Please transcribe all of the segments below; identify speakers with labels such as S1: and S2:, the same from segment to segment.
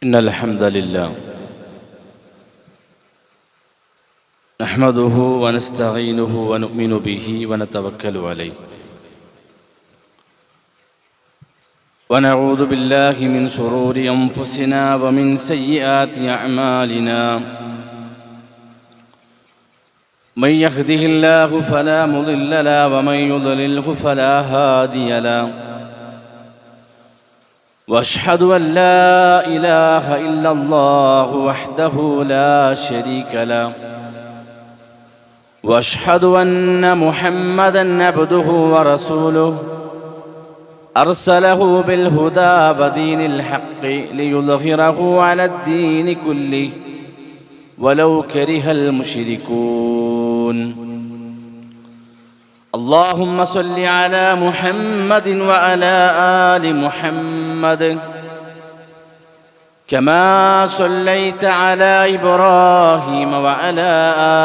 S1: إن الحمد لله نحمده ونستعينه ونؤمن به ونتوكل عليه ونعوذ بالله من شرور أنفسنا ومن سيئات أعمالنا من يهده الله فلا مضل له ومن يضلله فلا هادي له واشهد ان لا اله الا الله وحده لا شريك له واشهد ان محمدا عبده ورسوله ارسله بالهدى ودين الحق ليظهره على الدين كله ولو كره المشركون. اللهم صل على محمد وعلى آل محمد كما صليت على إبراهيم وعلى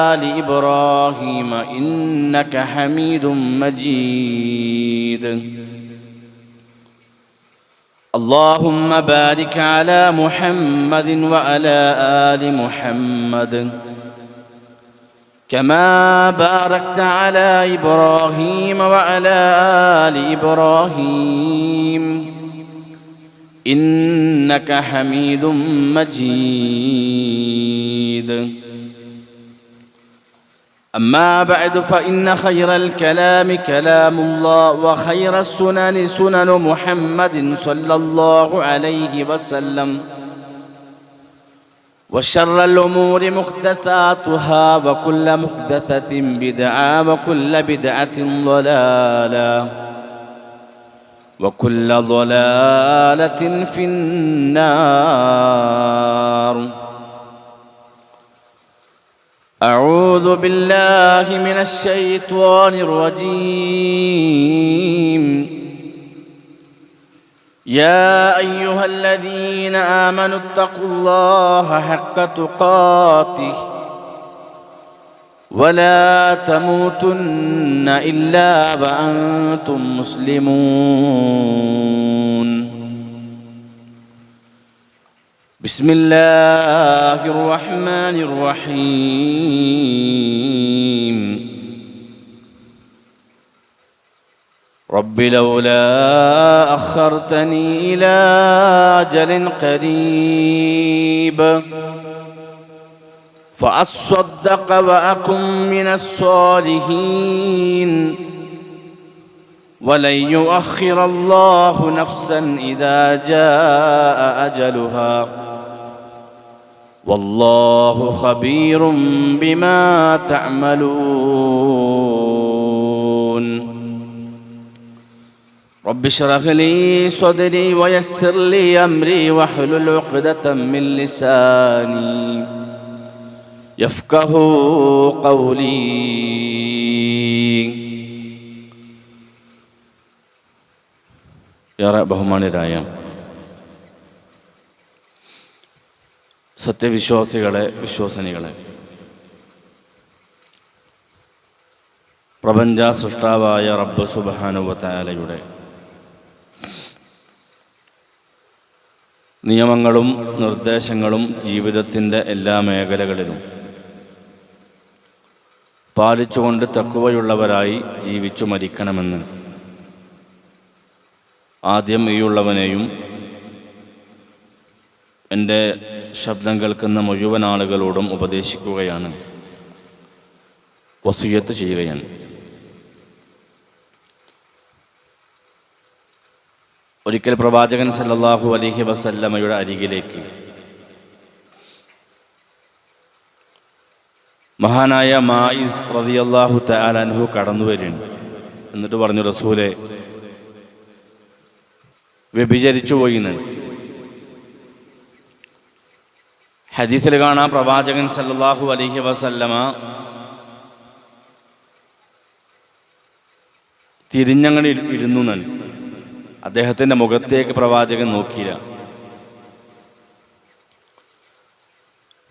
S1: آل إبراهيم إنك حميد مجيد. اللهم بارك على محمد وعلى آل محمد كما باركت على إبراهيم وعلى آل إبراهيم إنك حميد مجيد. أما بعد فإن خير الكلام كلام الله وخير السنن سنن محمد صلى الله عليه وسلم وشر الأمور محدثاتها وكل محدثة بدعة وكل بدعة ضلالة وكل ضلالة في النار. أعوذ بالله من الشيطان الرجيم. يا أيها الذين آمنوا اتقوا الله حق تقاته ولا تموتن إلا وأنتم مسلمون. بسم الله الرحمن الرحيم. رب لولا أخرتني إلى أجل قريب فأصدق وأكن من الصالحين ولن يؤخر الله نفسا إذا جاء أجلها والله خبير بما تعملون. رب اشرح لي صدري ويسر لي أمري واحلل عقدة من لساني يفقهوا قولي. ഏറെ ബഹുമാന്യരായ സത്യവിശ്വാസികളെ, വിശ്വസനികളെ, പ്രപഞ്ച സൃഷ്ടാവായ റബ്ബ് സുബ്ഹാനഹു വ തആലയുടെ നിയമങ്ങളും നിർദ്ദേശങ്ങളും ജീവിതത്തിൻ്റെ എല്ലാ മേഖലകളിലും പാലിച്ചുകൊണ്ട് തഖ്വയുള്ളവരായി ജീവിച്ചു മരിക്കണമെന്ന് ആദ്യം ഈയുള്ളവനെയും എൻ്റെ ശബ്ദം കേൾക്കുന്ന മുഴുവൻ ആളുകളോടും ഉപദേശിക്കുകയാണ്, വസിയ്യത്ത് ചെയ്യുകയാണ്. ഒരിക്കൽ പ്രവാചകൻ സല്ലല്ലാഹു അലൈഹി വസല്ലമയുടെ അരികിലേക്ക് മഹാനായ മായിസ് റളിയല്ലാഹു തആല അൻഹു കടന്നു വരികയാണ്. എന്നിട്ട് പറഞ്ഞു, റസൂലെ, വ്യഭിചരിച്ചു പോയിന്ന്. ഹദീസിൽ കാണാം, പ്രവാചകൻ സല്ലല്ലാഹു അലൈഹി വസല്ലമ തിരിഞ്ഞങ്ങനെ ഇരുന്നു. അദ്ദേഹത്തിൻ്റെ മുഖത്തേക്ക് പ്രവാചകൻ നോക്കിയില്ല.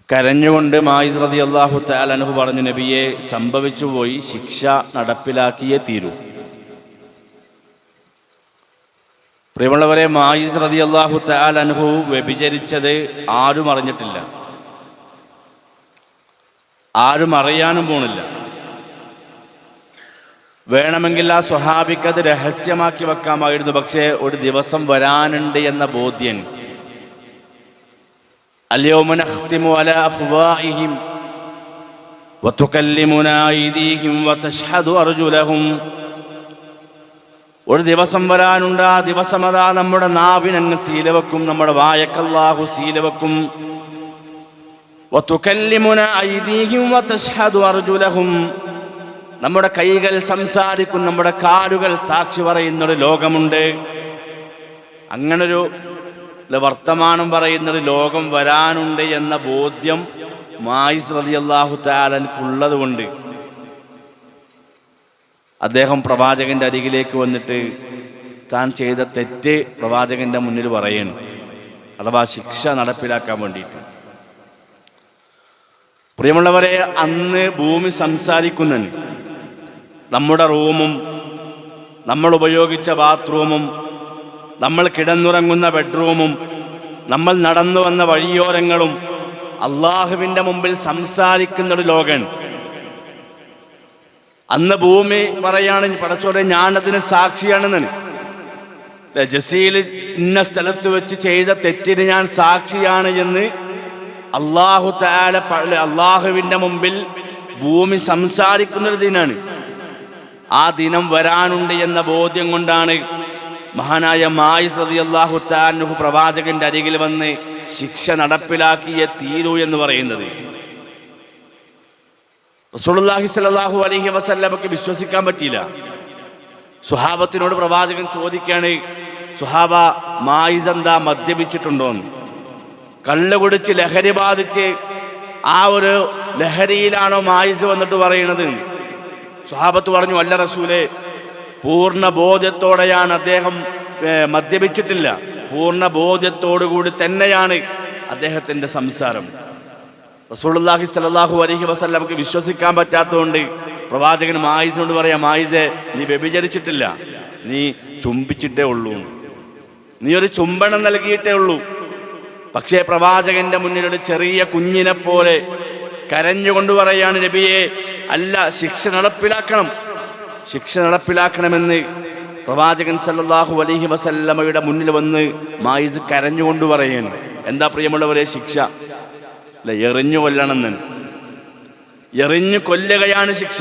S1: കരഞ്ഞുകൊണ്ട് മായിസ് റളിയല്ലാഹു തആല അൻഹു പറഞ്ഞു, നബിയെ, സംഭവിച്ചു പോയി, ശിക്ഷ നടപ്പിലാക്കിയേ തീരൂ. പ്രിയമുള്ളവരെ, മായിസ് റളിയല്ലാഹു തആല അൻഹു വ്യഭിചരിച്ചത് ആരും അറിഞ്ഞിട്ടില്ല, ആരും അറിയാനും പോണില്ല. വേണമെങ്കിൽ ആ സ്വഹാബിക്ക് അത് രഹസ്യമാക്കി വെക്കാമായിരുന്നു. പക്ഷേ ഒരു ദിവസം വരാനുണ്ട് എന്ന ബോധ്യം. അൽയൗമ നഖ്തിമു അലാ അഫ്വാഹിഹിം വതുകല്ലിമുനാ അയ്ദീഹിം വതശ്ഹദു അർജുലഹും. ഒരു ദിവസം വരാനുണ്ട്. ആ ദിവസം അതാ നമ്മുടെ നാവിനങ്ങ് സീല വെക്കും, നമ്മുടെ വായക്കല്ലാഹു സീല വെക്കും. വതുകല്ലിമുനാ അയ്ദീഹിം വതശ്ഹദു അർജുലഹും. നമ്മുടെ കൈകൾ സംസാരിക്കും, നമ്മുടെ കാലുകൾ സാക്ഷി പറയുന്നൊരു ലോകമുണ്ട്. അങ്ങനൊരു വർത്തമാനം പറയുന്നൊരു ലോകം വരാനുണ്ട് എന്ന ബോധ്യം മായിസ് റളിയല്ലാഹു തആല അൻഹുള്ളത് കൊണ്ട് അദ്ദേഹം പ്രവാചകന്റെ അരികിലേക്ക് വന്നിട്ട് താൻ ചെയ്ത തെറ്റ് പ്രവാചകന്റെ മുന്നിൽ പറയുന്നു, അഥവാ ശിക്ഷ നടപ്പിലാക്കാൻ വേണ്ടിയിട്ട്. പ്രിയമുള്ളവരെ, അന്ന് ഭൂമി സംസാരിക്കുന്നുണ്ട്. നമ്മുടെ റൂമും നമ്മൾ ഉപയോഗിച്ച ബാത്റൂമും നമ്മൾ കിടന്നുറങ്ങുന്ന ബെഡ്റൂമും നമ്മൾ നടന്നു വന്ന വഴിയോരങ്ങളും അള്ളാഹുവിൻ്റെ മുമ്പിൽ സംസാരിക്കുന്നൊരു ലോകൻ. അന്ന് ഭൂമി പറയാണ്, പടച്ചോടെ ഞാനതിന് സാക്ഷിയാണെന്ന്. ജസീൽ ഇന്ന സ്ഥലത്ത് വെച്ച് ചെയ്ത തെറ്റിന് ഞാൻ സാക്ഷിയാണ് എന്ന് അള്ളാഹു തആല അള്ളാഹുവിൻ്റെ മുമ്പിൽ ഭൂമി സംസാരിക്കുന്നൊരു ദിനാണ്. ആ ദിനം വരാനുണ്ട് എന്ന ബോധ്യം കൊണ്ടാണ് മഹാനായ മായിസ് റളിയല്ലാഹു തആല അൻഹു പ്രവാചകന്റെ അരികിൽ വന്ന് ശിക്ഷ നടപ്പിലാക്കിയേ തീരൂ എന്ന് പറയുന്നത്. റസൂലുള്ളാഹി സ്വല്ലല്ലാഹു അലൈഹി വസല്ലമക്ക് വിശ്വസിക്കാൻ പറ്റിയില്ല. സ്വഹാബത്തിനോട് പ്രവാചകൻ ചോദിക്കുകയാണ്, സ്വഹാബ, മായിസ് എന്താ മദ്യപിച്ചിട്ടുണ്ടോന്ന്? കള്ള് കുടിച്ച് ലഹരി ബാധിച്ച് ആ ഒരു ലഹരിയിലാണോ മായിസ് വന്നിട്ട് പറയുന്നത്? സ്വഹാബത്ത് പറഞ്ഞു, അല്ല റസൂലേ, പൂർണ്ണ ബോധ്യത്തോടെയാണ് അദ്ദേഹം, മദ്യപിച്ചിട്ടില്ല. പൂർണ്ണ ബോധ്യത്തോടുകൂടി തന്നെയാണ് അദ്ദേഹത്തിൻ്റെ സംസാരം. റസൂലുള്ളാഹി സ്വല്ലല്ലാഹു അലൈഹി വസല്ലമക്ക് വിശ്വസിക്കാൻ പറ്റാത്തതുകൊണ്ട് പ്രവാചകൻ മായിസിനോട് പറയാം, മായിസേ, നീ വ്യഭിചരിച്ചിട്ടില്ല, നീ ചുംബിച്ചിട്ടേ ഉള്ളൂ, നീ ഒരു ചുംബനം നൽകിയിട്ടേ ഉള്ളൂ. പക്ഷേ പ്രവാചകന്റെ മുന്നിൽ ഒരു ചെറിയ കുഞ്ഞിനെ പോലെ കരഞ്ഞുകൊണ്ട് പറയാണ്, നബിയെ, അല്ല, ശിക്ഷ നടപ്പിലാക്കണം, ശിക്ഷ നടപ്പിലാക്കണമെന്ന് പ്രവാചകൻ സല്ലല്ലാഹു അലൈഹി വസല്ലമയുടെ മുന്നിൽ വന്ന് മായിസ് കരഞ്ഞുകൊണ്ട് പറയാണ്. എന്താ പ്രിയമുള്ളവരെ ശിക്ഷ? അല്ല, എറിഞ്ഞു കൊല്ലണമെന്ന്. എറിഞ്ഞു കൊല്ലുകയാണ് ശിക്ഷ.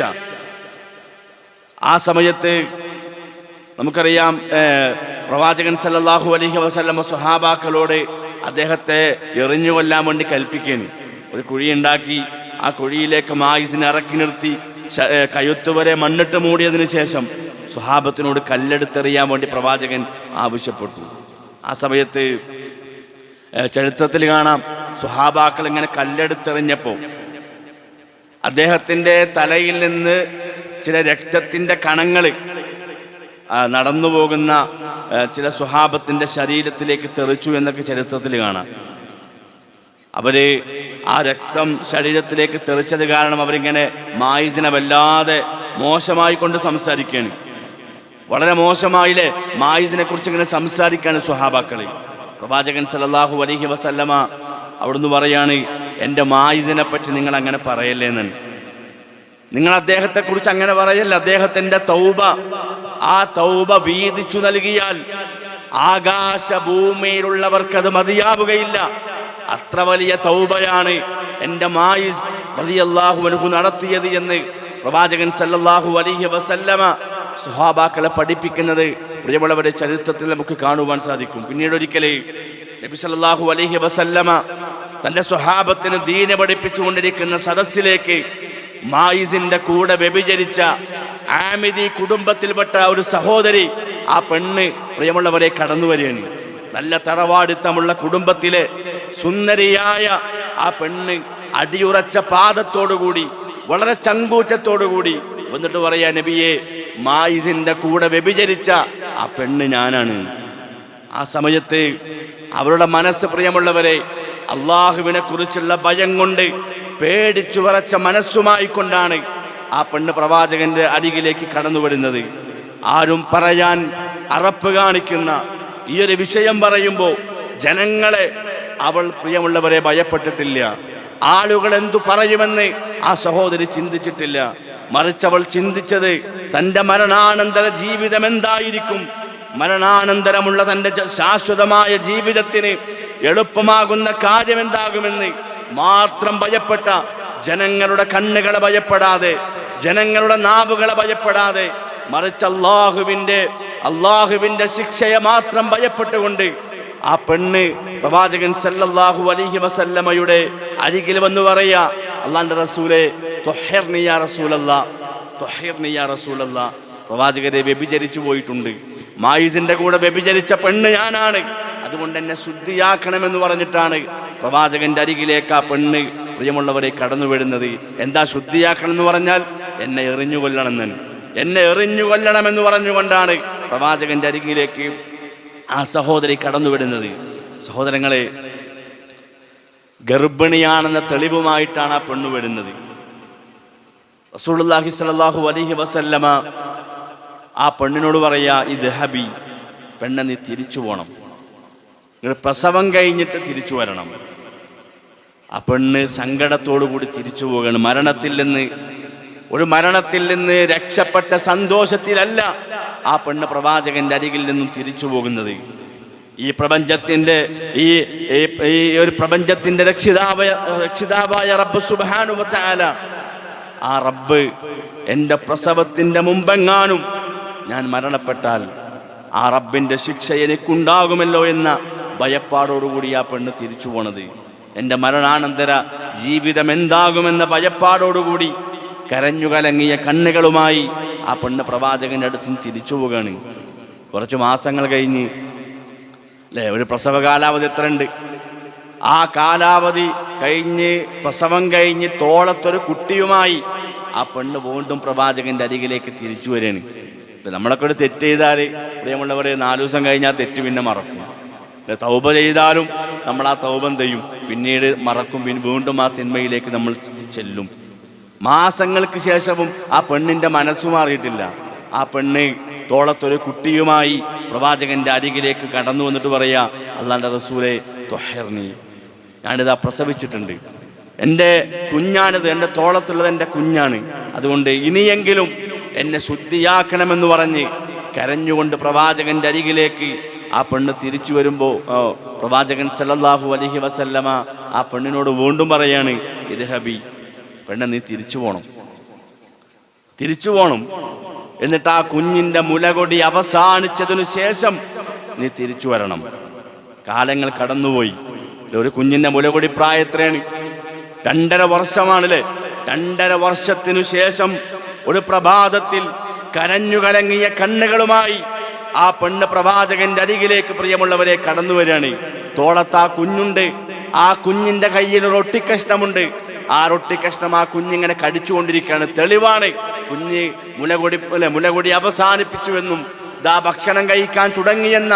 S1: ആ സമയത്ത് നമുക്കറിയാം, പ്രവാചകൻ സല്ലല്ലാഹു അലൈഹി വസല്ലമ സ്വഹാബാക്കളോട് അദ്ദേഹത്തെ എറിഞ്ഞു കൊല്ലാൻ വേണ്ടി കൽപ്പിക്കുകയാണ്. ഒരു കുഴി ഉണ്ടാക്കി ആ കുഴിയിലേക്ക് മായിസിനെ ഇറക്കി നിർത്തി കയ്യൊത്തുവരെ മണ്ണിട്ട് മൂടിയതിനു ശേഷം സ്വഹാബത്തിനോട് കല്ലെടുത്തെറിയാൻ വേണ്ടി പ്രവാചകൻ ആവശ്യപ്പെട്ടു. ആ സമയത്ത് ചരിത്രത്തിൽ കാണാം, സ്വഹാബാക്കൾ ഇങ്ങനെ കല്ലെടുത്തെറിഞ്ഞപ്പോൾ അദ്ദേഹത്തിൻ്റെ തലയിൽ നിന്ന് ചില രക്തത്തിൻ്റെ കണങ്ങൾ നടന്നു പോകുന്ന ചില സ്വഹാബത്തിൻ്റെ ശരീരത്തിലേക്ക് തെറിച്ചു എന്നൊക്കെ ചരിത്രത്തിൽ കാണാം. അവര് ആ രക്തം ശരീരത്തിലേക്ക് തെറിച്ചത് കാരണം അവരിങ്ങനെ മായിസിനെ വല്ലാതെ മോശമായി കൊണ്ട് സംസാരിക്കുകയാണ്. വളരെ മോശമായില്ലേ മായിസിനെ കുറിച്ച് ഇങ്ങനെ സംസാരിക്കുകയാണ് സ്വഹാബാക്കൾ. പ്രവാചകൻ സല്ലല്ലാഹു അലൈഹി വസല്ലമ അവിടുന്ന് പറയാണ്, എൻ്റെ മായിസിനെ പറ്റി നിങ്ങൾ അങ്ങനെ പറയല്ലേ എന്നാണ്. നിങ്ങൾ അദ്ദേഹത്തെക്കുറിച്ച് അങ്ങനെ പറയല്ല. അദ്ദേഹത്തിൻ്റെ തൗബ, ആ തൗബ വീതിച്ചു നൽകിയാൽ ആകാശഭൂമിയിലുള്ളവർക്കത് മതിയാവുകയില്ല. അത്ര വലിയ തൗബയാണ് എൻ്റെ മായിസ് റളിയല്ലാഹു അൻഹു നടത്തിയത് എന്ന് പ്രവാചകൻ സല്ലല്ലാഹു അലൈഹി വസല്ലമ സ്വഹാബാക്കളെ പഠിപ്പിക്കുന്നത് പ്രിയമുള്ളവരുടെ ചരിത്രത്തിൽ നമുക്ക് കാണുവാൻ സാധിക്കും. പിന്നീട് ഒരിക്കലേ നബി സല്ലല്ലാഹു അലൈഹി വസല്ലമ തൻ്റെ സ്വഹാബത്തിന് ദീന പഠിപ്പിച്ചുകൊണ്ടിരിക്കുന്ന സദസ്സിലേക്ക് മായിസിന്റെ കൂടെ വ്യഭിചരിച്ച ആമിദി കുടുംബത്തിൽപ്പെട്ട ഒരു സഹോദരി, ആ പെണ്ണ് പ്രിയമുള്ളവരെ കടന്നു വരികയാണ്. നല്ല തറവാടിത്തമുള്ള കുടുംബത്തിലെ സുന്ദരിയായ ആ പെണ്ണ് അടിയുറച്ച പാദത്തോടുകൂടി വളരെ ചങ്കൂറ്റത്തോടുകൂടി വന്നിട്ട് പറയാ, നബിയെ, മായിസിന്റെ കൂടെ വ്യഭിചരിച്ച ആ പെണ്ണ് ഞാനാണ്. ആ സമയത്ത് അവരുടെ മനസ്സ് പ്രിയമുള്ളവരെ അള്ളാഹുവിനെ കുറിച്ചുള്ള ഭയം കൊണ്ട് പേടിച്ചു വിറച്ച മനസ്സുമായി കൊണ്ടാണ് ആ പെണ്ണ് പ്രവാചകന്റെ അരികിലേക്ക് കടന്നു വരുന്നത്. ആരും പറയാൻ അറപ്പ് കാണിക്കുന്ന ഈ ഒരു വിഷയം പറയുമ്പോൾ ജനങ്ങളെ അവൾ പ്രിയമുള്ളവരെ ഭയപ്പെട്ടിട്ടില്ല. ആളുകൾ എന്തു പറയുമെന്ന് ആ സഹോദരി ചിന്തിച്ചിട്ടില്ല. മറിച്ച് അവൾ ചിന്തിച്ചത് തൻ്റെ മരണാനന്തര ജീവിതം എന്തായിരിക്കും, മരണാനന്തരമുള്ള തൻ്റെ ശാശ്വതമായ ജീവിതത്തിന് എളുപ്പമാകുന്ന കാര്യം എന്താകുമെന്ന് മാത്രം ഭയപ്പെട്ട, ജനങ്ങളുടെ കണ്ണുകളെ ഭയപ്പെടാതെ, ജനങ്ങളുടെ നാവുകളെ ഭയപ്പെടാതെ, മറിച്ച് അള്ളാഹുവിൻ്റെ ശിക്ഷയെ മാത്രം ഭയപ്പെട്ടുകൊണ്ട് ആ പെണ്ണ് പ്രവാചകൻ സല്ലല്ലാഹു അലൈഹി വസല്ലമയുടെ അരികിൽ വന്ന് പറയാ, അല്ലാഹുവിന്റെ റസൂലേ തുഹ്ഹിർനി യാ റസൂലല്ലാഹ്, തുഹ്ഹിർനി യാ റസൂലല്ലാഹ്, പ്രവാചകരെ വ്യഭിചരിച്ചു പോയിട്ടുണ്ട്, മായിസിന്റെ കൂടെ വ്യഭിചരിച്ച പെണ്ണ് ഞാനാണ്, അതുകൊണ്ട് എന്നെ ശുദ്ധിയാക്കണമെന്ന് പറഞ്ഞിട്ടാണ് പ്രവാചകന്റെ അരികിലേക്ക് ആ പെണ്ണ് പ്രിയമുള്ളവരെ കടന്നു വരുന്നത്. എന്താ ശുദ്ധിയാക്കണം എന്ന് പറഞ്ഞാൽ എന്നെ എറിഞ്ഞു കൊല്ലണമെന്ന്, എന്നെ എറിഞ്ഞു കൊല്ലണമെന്ന് പറഞ്ഞുകൊണ്ടാണ് പ്രവാചകന്റെ അരികിലേക്ക് ആ സഹോദരി കടന്നു വരുന്നത്. സഹോദരങ്ങളെ, ഗർഭിണിയാണെന്ന തെളിവുമായിട്ടാണ് ആ പെണ്ണ് വരുന്നത്. റസൂലുള്ളാഹി സ്വല്ലല്ലാഹു അലൈഹി വസല്ലമ ആ പെണ്ണിനോട് പറയാ, ഇദ്ഹബി, പെണ്ണ് നീ തിരിച്ചു പോകണം, പ്രസവം കഴിഞ്ഞിട്ട് തിരിച്ചു വരണം. ആ പെണ്ണ് സങ്കടത്തോടു കൂടി തിരിച്ചു പോവുകയാണ്. മരണത്തിൽ നിന്ന് രക്ഷപ്പെട്ട സന്തോഷത്തിലല്ല ആ പെണ്ണ് പ്രവാചകന്റെ അരികിൽ നിന്നും തിരിച്ചു പോകുന്നത്. ഈ ഒരു പ്രപഞ്ചത്തിന്റെ രക്ഷിതാവായ റബ്ബ് സുബ്ഹാനഹു വ തആല, ആ റബ്ബ് എൻ്റെ പ്രസവത്തിന്റെ മുമ്പെങ്ങാനും ഞാൻ മരണപ്പെട്ടാൽ ആ റബ്ബിന്റെ ശിക്ഷ എനിക്കുണ്ടാകുമല്ലോ എന്ന ഭയപ്പാടോടുകൂടി ആ പെണ്ണ് തിരിച്ചു പോണത്. എൻ്റെ മരണാനന്തര ജീവിതം എന്താകുമെന്ന ഭയപ്പാടോടുകൂടി കരഞ്ഞു കലങ്ങിയ കണ്ണുകളുമായി ആ പെണ്ണ് പ്രവാചകന്റെ അടുത്ത് നിന്ന് തിരിച്ചു പോവുകയാണ്. കുറച്ച് മാസങ്ങൾ കഴിഞ്ഞ് അല്ലേ, ഒരു പ്രസവ കാലാവധി എത്രയുണ്ട്, ആ കാലാവധി കഴിഞ്ഞ് പ്രസവം കഴിഞ്ഞ് തോളത്തൊരു കുട്ടിയുമായി ആ പെണ്ണ് വീണ്ടും പ്രവാചകന്റെ അരികിലേക്ക് തിരിച്ചു വരികയാണ്. നമ്മളൊക്കെ ഒരു തെറ്റ് ചെയ്താൽ പ്രിയമുള്ളവരെ 4 ദിവസം കഴിഞ്ഞാൽ തെറ്റ് പിന്നെ മറക്കും. തൗബ ചെയ്താലും നമ്മൾ ആ തൗബ ചെയ്യും, പിന്നീട് മറക്കും, പിന്നെ വീണ്ടും ആ തിന്മയിലേക്ക് നമ്മൾ ചെല്ലും. മാസങ്ങൾക്ക് ശേഷവും ആ പെണ്ണിൻ്റെ മനസ്സു മാറിയിട്ടില്ല. ആ പെണ്ണ് തോളത്തൊരു കുട്ടിയുമായി പ്രവാചകന്റെ അരികിലേക്ക് കടന്നു വന്നിട്ട് പറയാ, അല്ലാഹുവിന്റെ റസൂലേ തുഹ്ഹിർനി, ഞാനിതാ പ്രസവിച്ചിട്ടുണ്ട്, എൻ്റെ കുഞ്ഞാണിത്, എൻ്റെ തോളത്തുള്ളത് എൻ്റെ കുഞ്ഞാണ്, അതുകൊണ്ട് ഇനിയെങ്കിലും എന്നെ ശുദ്ധിയാക്കണമെന്ന് പറഞ്ഞ് കരഞ്ഞുകൊണ്ട് പ്രവാചകന്റെ അരികിലേക്ക് ആ പെണ്ണ് തിരിച്ചു വരുമ്പോൾ പ്രവാചകൻ സല്ലല്ലാഹു അലൈഹി വസല്ലമ ആ പെണ്ണിനോട് വീണ്ടും പറയാണ്, ഇദ്ഹബി, പെണ്ണ് നീ തിരിച്ചു പോണം, എന്നിട്ട് ആ കുഞ്ഞിൻ്റെ മുലകൊടി അവസാനിച്ചതിനു ശേഷം നീ തിരിച്ചു വരണം. കാലങ്ങൾ കടന്നുപോയി. ഒരു കുഞ്ഞിൻ്റെ മുലകൊടി പ്രായം എത്രയാണ്? 2.5 വർഷമാണല്ലേ. 2.5 വർഷത്തിനു ശേഷം ഒരു പ്രഭാതത്തിൽ കരഞ്ഞു കലങ്ങിയ കണ്ണുകളുമായി ആ പെണ്ണ് പ്രവാചകന്റെ അരികിലേക്ക് പ്രിയമുള്ളവരെ കടന്നു വരികയാണ്. തോളത്ത് ആ കുഞ്ഞുണ്ട്, ആ കുഞ്ഞിന്റെ കയ്യിൽ ഒരു റൊട്ടിക്കഷ്ണമുണ്ട്. ആ റൊട്ടിക്കഷ്ണം ആ കുഞ്ഞിങ്ങനെ കടിച്ചുകൊണ്ടിരിക്കുകയാണ്. തെളിവാണ് കുഞ്ഞ് മുലകൊടി അവസാനിപ്പിച്ചുവെന്നും ദാ ഭക്ഷണം കഴിക്കാൻ തുടങ്ങിയെന്ന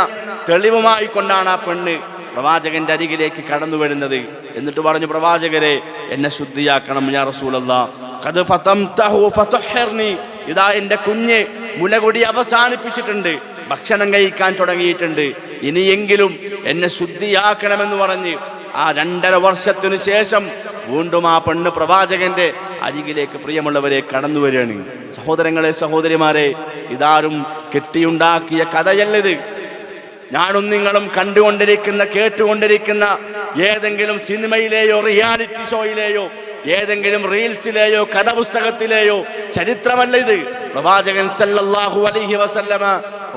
S1: തെളിവുമായി കൊണ്ടാണ് ആ പെണ്ണ് പ്രവാചകന്റെ അരികിലേക്ക് കടന്നു വരുന്നത്. എന്നിട്ട് പറഞ്ഞു, പ്രവാചകരെ എന്നെ ശുദ്ധിയാക്കണം യാ റസൂലല്ലാഹ്, ഖദ് ഫതംതഹു ഫതുഹ്ഹിർനി, ഇതാ എൻ്റെ കുഞ്ഞ് മുലകൊടി അവസാനിപ്പിച്ചിട്ടുണ്ട്, ഭക്ഷണം കഴിക്കാൻ തുടങ്ങിയിട്ടുണ്ട്, ഇനിയെങ്കിലും എന്നെ ശുദ്ധിയാക്കണമെന്ന് പറഞ്ഞ് ആ 2.5 വർഷത്തിനു ശേഷം വീണ്ടും ആ പെണ്ണ് പ്രവാചകന്റെ അരികിലേക്ക് പ്രിയമുള്ളവരെ കടന്നു വരികയാണ്. സഹോദരങ്ങളെ, സഹോദരിമാരെ, ഇതാരും കെട്ടിയുണ്ടാക്കിയ കഥയല്ലത്. ഞാനും നിങ്ങളും കണ്ടുകൊണ്ടിരിക്കുന്ന കേട്ടുകൊണ്ടിരിക്കുന്ന ഏതെങ്കിലും സിനിമയിലെയോ റിയാലിറ്റി ഷോയിലെയോ ഏതെങ്കിലും റീൽസിലെയോ കഥപുസ്തകത്തിലെയോ ചരിത്രമല്ല ഇത്. പ്രവാചകൻ സല്ലല്ലാഹു അലൈഹി വസല്ലമ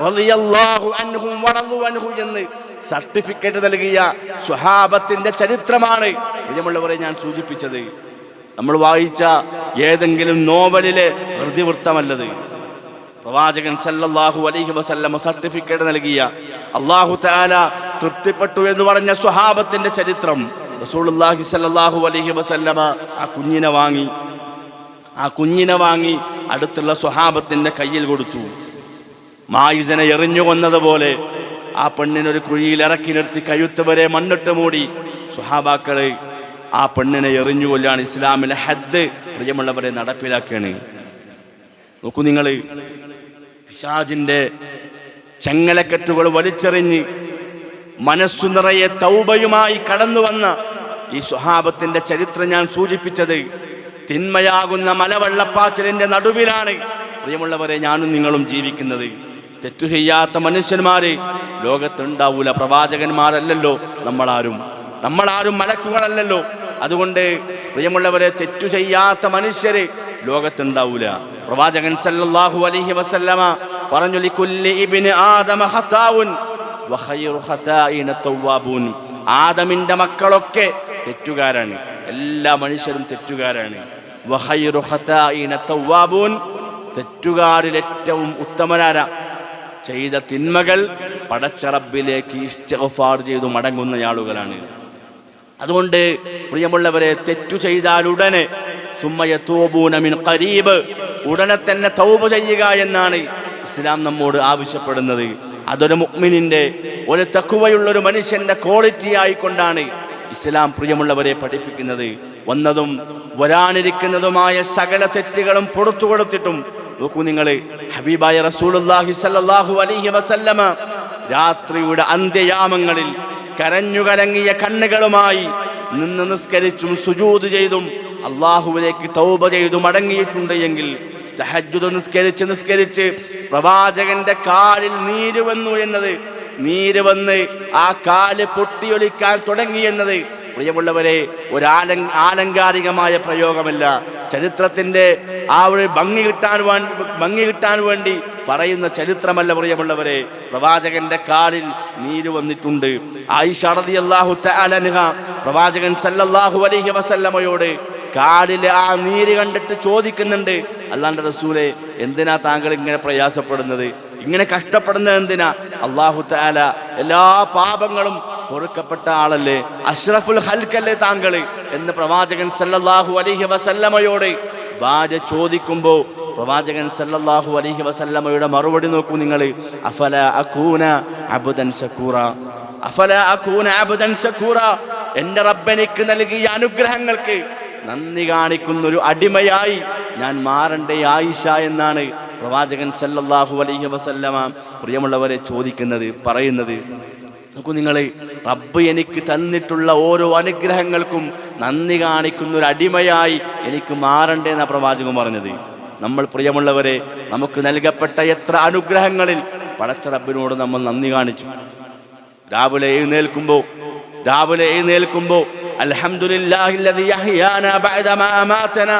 S1: റളിയല്ലാഹു അൻഹും വറളു അൻഹു എന്ന് സർട്ടിഫിക്കറ്റ് നൽകിയ സ്വഹാബത്തിന്റെ ചരിത്രമാണ് പ്രിയമുള്ളവരെ ഞാൻ സൂചിപ്പിച്ചത്. നമ്മൾ വായിച്ച ഏതെങ്കിലും നോവലിലെ പ്രതിവൃത്തമല്ലത്. പ്രവാചകൻ സല്ലല്ലാഹു അലൈഹി വസല്ലമ സർട്ടിഫിക്കറ്റ് നൽകിയ, അല്ലാഹു തആല തൃപ്തിപ്പെട്ടു എന്ന് പറഞ്ഞ സ്വഹാബത്തിന്റെ ചരിത്രം. റസൂലുള്ളാഹി സല്ലല്ലാഹു അലൈഹി വസല്ലമ ആ കുഞ്ഞിനെ വാങ്ങി അടുത്തുള്ള സ്വഹാബത്തിന്റെ കയ്യിൽ കൊടുത്തു. മായിസിനെ എറിഞ്ഞു കൊന്നതുപോലെ ആ പെണ്ണിനൊരു കുഴിയിൽ ഇറക്കി നിർത്തി കഴുത്ത് വരെ മണ്ണിട്ട് മൂടി സ്വഹാബാക്കള് ആ പെണ്ണിനെ എറിഞ്ഞു കൊല്ലാണ് ഇസ്ലാമിലെ ഹദ് പ്രിയമുള്ളവരെ നടപ്പിലാക്കുകയാണ്. നോക്കൂ നിങ്ങൾ, പിശാചിന്റെ ചങ്ങലക്കെട്ടുകൾ വലിച്ചെറിഞ്ഞ് മനസ്സു നിറയെ തൗബയുമായി കടന്നു വന്ന ഈ സ്വഹാബത്തിന്റെ ചരിത്രം ഞാൻ സൂചിപ്പിച്ചത് തിന്മയാകുന്ന മലവെള്ളപ്പാച്ചിലിന്റെ നടുവിലാണ് പ്രിയമുള്ളവരെ ഞാനും നിങ്ങളും ജീവിക്കുന്നത്. തെറ്റു ചെയ്യാത്ത മനുഷ്യന്മാര് ലോകത്തുണ്ടാവൂല. പ്രവാചകന്മാരല്ലല്ലോ നമ്മളാരും മലക്കുകളല്ലല്ലോ. അതുകൊണ്ട് പ്രിയമുള്ളവരെ, തെറ്റു ചെയ്യാത്ത മനുഷ്യര് ലോകത്തുണ്ടാവൂല. പ്രവാചകൻ സല്ലല്ലാഹു അലൈഹി വസല്ലമ പറഞ്ഞു, ലികുല്ലി ഇബ്നി ആദമ ഖതാഉൻ വഖൈറു ഖതാഇന തവ്വാബൂൻ. ആദമിന്റെ മക്കളൊക്കെ തെറ്റുകാരാണ്, എല്ലാ മനുഷ്യരും തെറ്റുകാരാണ്. വഖൈറു ഖതാഇന തവ്വാബൂൻ, തെറ്റുകാരിൽ ഏറ്റവും ഉത്തമരാര ചെയ്ത തിന്മകൾ പടച്ച റബ്ബിലേക്ക് ഇസ്തിഗ്ഫാർ ചെയ്തു മടങ്ങുന്ന ആളുകളാണ്. അതുകൊണ്ട് പ്രിയമുള്ളവരെ, തെറ്റു ചെയ്താൽ ഉടനെ സുമ്മയതൂബൂന മിൻ ഖരീബ്, ഉടനെ തന്നെ തൗബ ചെയ്യുക എന്നാണ് ഇസ്ലാം നമ്മോട് ആവശ്യപ്പെടുന്നത്. അതൊരു മുഅ്മിനിന്റെ, ഒരു തഖ്വയുള്ളൊരു മനുഷ്യന്റെ ക്വാളിറ്റി ആയിക്കൊണ്ടാണ് ഇസ്ലാം പ്രിയമുള്ളവരെ പഠിപ്പിക്കുന്നത്. വന്നതും വരാനിരിക്കുന്നതുമായ സകല തെറ്റുകളും പുറത്തു കൊടുത്തിട്ടും നോക്കൂ നിങ്ങൾ, ഹബീബായ റസൂലുള്ളാഹി സ്വല്ലല്ലാഹു അലൈഹി വസല്ലമ രാത്രിയുടെ അന്ത്യയാമങ്ങളിൽ കരഞ്ഞു കലങ്ങിയ കണ്ണുകളുമായി നിന്ന് നിസ്കരിച്ചും സുജൂദ് ചെയ്തും അള്ളാഹുവിലേക്ക് തൗബ ചെയ്തു മടങ്ങിയിട്ടുണ്ട് എങ്കിൽ, തഹജ്ജുദ് നിസ്കരിച്ച് പ്രവാചകന്റെ കാലിൽ നീര് വന്നു എന്നത്, നീര് വന്ന് ആ കാല് പൊട്ടിയൊലിക്കാൻ തുടങ്ങി എന്നത് പ്രിയമുള്ളവരെ ആലങ്കാരികമായ പ്രയോഗമല്ല. ചരിത്രത്തിന്റെ ആ ഒരു ഭംഗി കിട്ടാൻ വേണ്ടി പറയുന്ന ചരിത്രമല്ല പ്രിയമുള്ളവരെ. പ്രവാചകന്റെ കാലിൽ നീര് വന്നിട്ടുണ്ട്. ആയിഷ റളിയല്ലാഹു തആല അൻഹ പ്രവാചകൻ സല്ലല്ലാഹു അലൈഹി വസല്ലമയോട് കാലിലെ ആ നീര് കണ്ടിട്ട് ചോദിക്കുന്നുണ്ട്, അല്ലാഹുവിന്റെ റസൂലേ, എന്തിനാ താങ്കൾ ഇങ്ങനെ പ്രയാസപ്പെടുന്നത്, ഇങ്ങനെ കഷ്ടപ്പെടുന്നത് എന്തിനാ? അല്ലാഹു തആല എല്ലാ പാപങ്ങളും പൊറുക്കപ്പെട്ട ആളല്ലേ, അഷ്റഫുൽ ഖൽഖല്ലേ താങ്കൾ എന്ന് പ്രവാചകൻ സല്ലല്ലാഹു അലൈഹി വസല്ലമയോട് ഭാര്യ ചോദിക്കുമ്പോൾ പ്രവാചകൻ സല്ലല്ലാഹു അലൈഹി വസല്ലമയുടെ മറുപടി നോക്കൂ നിങ്ങൾ. അഫലാ അകൂന അബ്ദൻ ശകൂറ, എൻ്റെ റബ്ബെനിക്ക് നൽകിയ അനുഗ്രഹങ്ങൾക്ക് നന്ദി കാണിക്കുന്നൊരു അടിമയായി ഞാൻ മാറണ്ടേ ആയിഷ എന്നാണ് പ്രവാചകൻ സല്ലല്ലാഹു അലൈഹി വസല്ലമ പ്രിയമുള്ളവരെ പറയുന്നത്. നോക്കൂ നിങ്ങൾ, റബ്ബ് എനിക്ക് തന്നിട്ടുള്ള ഓരോ അനുഗ്രഹങ്ങൾക്കും നന്ദി കാണിക്കുന്നൊരു അടിമയായി എനിക്ക് മാറണ്ടേ എന്നാണ് പ്രവാചകൻ പറഞ്ഞത്. നമ്മൾ പ്രിയമുള്ളവരെ, നമുക്ക് നൽകപ്പെട്ട എത്ര അനുഗ്രഹങ്ങളിൽ പടച്ച റബ്ബിനോട് നമ്മൾ നന്ദി കാണിച്ചു. രാവിലെ എഴുന്നേൽക്കുമ്പോൾ അൽഹംദുലില്ലാഹില്ലദീ യഹ്യാനാ ബഅദമാ അമാതനാ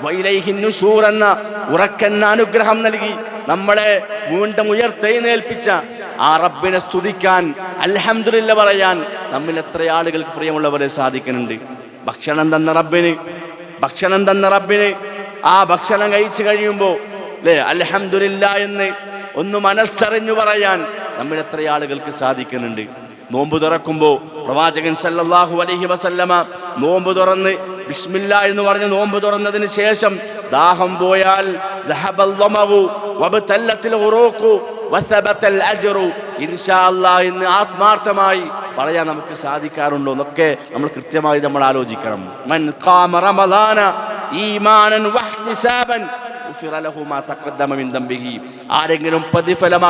S1: വഇലൈഹി നുശൂർ എന്ന ഉറക്കെന്ന അനുഗ്രഹം നൽകി നമ്മളെ വീണ്ടും ഉയർത്തെഴുന്നേൽപ്പിച്ച ആ റബ്ബിനെ സ്തുതിക്കാൻ, അൽഹംദുലില്ലാ പറയാൻ നമ്മിൽ എത്ര ആളുകൾക്ക് പ്രിയമുള്ളവരെ സാധിക്കുന്നുണ്ട്? ഭക്ഷണം തന്ന റബ്ബിന് ആ ഭക്ഷണം കഴിച്ചു കഴിയുമ്പോൾ അല്ലേ അൽഹംദുലില്ലാ എന്ന് ഒന്ന് മനസ്സറിഞ്ഞു പറയാൻ നമ്മിൽ എത്ര ആളുകൾക്ക് സാധിക്കുന്നുണ്ട്? നോമ്പ് തുറക്കുമ്പോൾ പ്രവാചകൻ സല്ലല്ലാഹു അലൈഹി വസല്ലമ നോമ്പ് തുറന്ന് ബിസ്മില്ലാ എന്ന് പറഞ്ഞ് നോമ്പ് തുറന്നതിന് ശേഷം ദാഹം പോയാൽ ഇൻഷാ അല്ലാഹ് എന്ന് ആത്മാർത്ഥമായി പറയാൻ നമുക്ക് സാധിക്കാറുണ്ടോ എന്നൊക്കെ നമ്മൾ കൃത്യമായി നമ്മൾ ആലോചിക്കണം. മൻ ഖാമ റമളാന ഈമാനൻ വഹ്തിസാബൻ ഉഫിറ ലഹു മാ തഖദ്ദമ മിൻ ദംബിഹി. ആരെങ്കിലും പ്രതിഫലം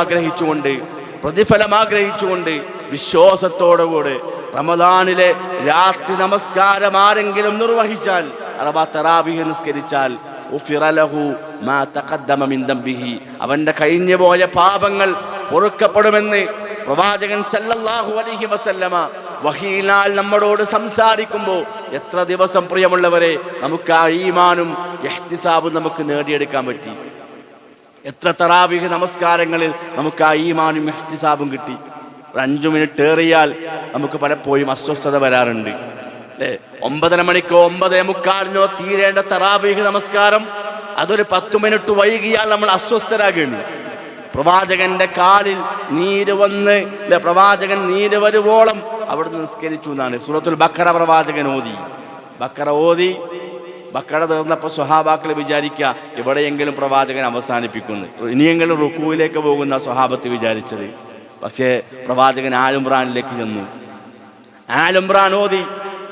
S1: ആഗ്രഹിച്ചുകൊണ്ട് വിശ്വാസത്തോടുകൂടെ റമദാനിലെ രാത്രി നമസ്കാരം ആരെങ്കിലും നിർവഹിച്ചാൽ, അഥവാ തറാവീഹ് നിസ്കരിച്ചാൽ, ഉഫിറ ലഹു മാ തഖദ്ദമ മിൻ ദംബിഹി, അവന്റെ കഴിഞ്ഞു പോയ പാപങ്ങൾ പൊറുക്കപ്പെടുമെന്ന് പ്രവാചകൻ സല്ലല്ലാഹു അലൈഹി വസല്ലമ വഹീനാൽ നമ്മളോട് സംസാരിക്കുമ്പോൾ എത്ര ദിവസം പ്രിയമുള്ളവരെ നമുക്ക് ആ ഈമാനും ഇഹ്തിസാബും നമുക്ക് നേടിയെടുക്കാൻ പറ്റി? എത്ര തറാവീഹ് നമസ്കാരങ്ങളിൽ നമുക്ക് ആ ഈമാനും ഇഹ്തിസാബും കിട്ടി? 5 മിനിറ്റ് ഏറിയാൽ നമുക്ക് പലപ്പോഴും അസ്വസ്ഥത വരാറുണ്ട് അല്ലേ? 9:30 മണിക്കോ 9:45 തീരേണ്ട തറാവീഹ് നമസ്കാരം അതൊരു 10 മിനിറ്റ് വൈകിയാൽ നമ്മൾ അസ്വസ്ഥരാകുന്നു. പ്രവാചകന്റെ കാലിൽ നീര് വന്ന് പ്രവാചകൻ നീര് വരുവോളം അവിടുന്ന് നിസ്കരിച്ചു എന്നാണ് സൂറത്തുൽ ബഖറ പ്രവാചകൻ ഓതി. ബഖറ തീർന്നപ്പോൾ സ്വഹാബാക്കൾ വിചാരിക്കുക എവിടെയെങ്കിലും പ്രവാചകൻ അവസാനിപ്പിക്കുന്നു, ഇനിയെങ്കിലും റുക്കൂയിലേക്ക് പോകുന്ന സ്വഹാബത്ത് വിചാരിച്ചത്. പക്ഷേ പ്രവാചകൻ ആൽ ഇംറാനിലേക്ക് ചെന്നു. ആൽ ഇംറാൻ ഓതി.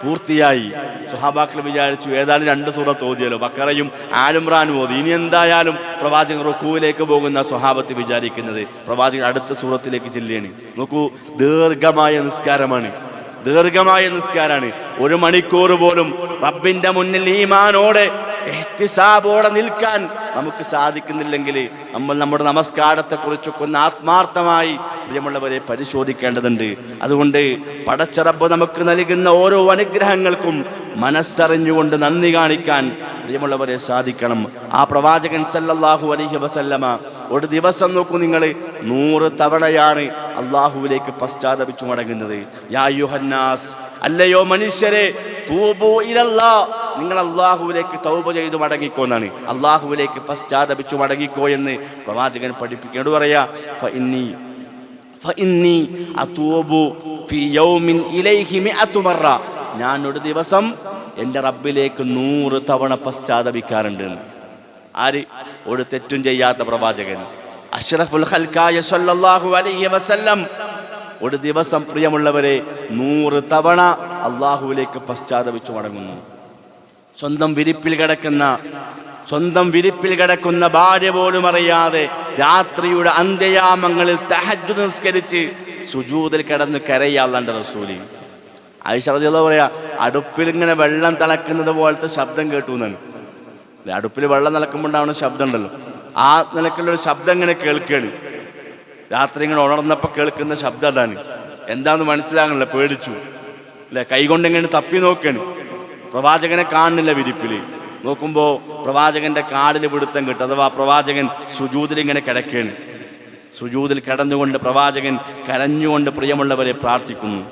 S1: പൂർത്തിയായി. സ്വഹാബാക്കൾ വിചാരിച്ചു ഏതായാലും 2 സൂറത്ത് ഓതിയല്ലോ, ബക്കറയും ആലിമ്രാനും ഓതി, ഇനി എന്തായാലും പ്രവാചകൻ റുക്കൂവിലേക്ക് പോകുന്ന സ്വഹാബത്ത് വിചാരിക്കുന്നത് പ്രവാചകൻ അടുത്ത സൂറത്തിലേക്ക് ചെല്ലുകയാണ്. നോക്കൂ, ദീർഘമായ നിസ്കാരമാണ്, ദീർഘമായ നിസ്കാരമാണ്. 1 മണിക്കൂർ പോലും റബ്ബിന്റെ മുന്നിൽ ഈമാനോടെ ഇഹ്തിസാബോടെ നിൽക്കാൻ നമുക്ക് സാധിക്കുന്നില്ലെങ്കിൽ നമ്മൾ നമ്മുടെ നമസ്കാരത്തെക്കുറിച്ചൊക്കെ ഒന്ന് ആത്മാർത്ഥമായി പ്രിയമുള്ളവരെ പരിശോധിക്കേണ്ടതുണ്ട്. അതുകൊണ്ട് പടച്ച റബ്ബ് നമുക്ക് നൽകുന്ന ഓരോ അനുഗ്രഹങ്ങൾക്കും മനസ്സറിഞ്ഞുകൊണ്ട് നന്ദി കാണിക്കാൻ പ്രിയമുള്ളവരെ സാധിക്കണം. ആ പ്രവാചകൻ സല്ലല്ലാഹു അലൈഹി വസല്ലമ ഒരു ദിവസം നോക്കൂ നിങ്ങൾ, 100 തവണയാണ് അള്ളാഹുവിലേക്ക് പശ്ചാത്തപിച്ചു മടങ്ങുന്നത്. യാ അയ്യുഹന്നാസ്, അല്ലയോ മനുഷ്യരെ, തൂബൂ ഇലല്ലാഹ്, നിങ്ങൾ അള്ളാഹുവിലേക്ക് തൗബ ചെയ്തു മടങ്ങിക്കോ എന്നാണ്, അള്ളാഹുവിലേക്ക് പശ്ചാത്തപിച്ചു മടങ്ങിക്കോ എന്ന് പ്രവാചകൻ പഠിപ്പിക്കേണ്ടത്. പറയാ ഫഇന്നി അതൂബു ഫീ യൗമിൻ ഇലൈഹി 100 മറ, ഞാൻ ഒരു ദിവസം എൻ്റെ റബ്ബിലേക്ക് 100 തവണ പശ്ചാത്തപിക്കാറുണ്ട്. ആര്? ഒരു തെറ്റും ചെയ്യാത്ത പ്രവാചകൻ അഷ്റഫുൽ ഖൽഖായ സല്ലല്ലാഹു അലൈഹി വസല്ലം ഒരു ദിവസം പ്രിയമുള്ളവരെ 100 തവണ അള്ളാഹുവിലേക്ക് പശ്ചാത്തപിച്ചു മടങ്ങുന്നു. സ്വന്തം വിരിപ്പിൽ കിടക്കുന്ന ഭാര്യ പോലും അറിയാതെ രാത്രിയുടെ അന്ത്യയാമങ്ങളിൽ തഹജ്ജുദ് നിസ്കരിച്ച് സുജൂദിൽ കിടന്ന് കരയാള്ളാന്റെ റസൂല്. ആയിഷ റളിയല്ലാഹു പറയാ, അടുപ്പിൽ ഇങ്ങനെ വെള്ളം തിളക്കുന്നത് പോലത്തെ ശബ്ദം കേട്ടു എന്നാണ്. അടുപ്പിൽ വെള്ളം തിളക്കുമ്പോൾ ഉണ്ടാവുന്ന ശബ്ദം ഉണ്ടല്ലോ, ആ നിലക്കുള്ളൊരു ശബ്ദം ഇങ്ങനെ കേൾക്കുകയാണ്. രാത്രി ഇങ്ങനെ ഉണർന്നപ്പോൾ കേൾക്കുന്ന ശബ്ദം അതാണ്. എന്താണെന്ന് മനസ്സിലാകണില്ല, പേടിച്ചു അല്ലെ, കൈകൊണ്ട് ഇങ്ങനെ തപ്പി നോക്കുകയാണ്. പ്രവാചകനെ കാണുന്നില്ല വിരിപ്പിൽ. നോക്കുമ്പോൾ പ്രവാചകന്റെ കാലിൽ പിടുത്തം കിട്ടും, അഥവാ പ്രവാചകൻ സുജൂദിൽ ഇങ്ങനെ കിടക്കുകയാണ്. സുജൂദിൽ കിടന്നുകൊണ്ട് പ്രവാചകൻ കരഞ്ഞുകൊണ്ട് പ്രിയമുള്ളവരെ പ്രാർത്ഥിക്കുന്നു.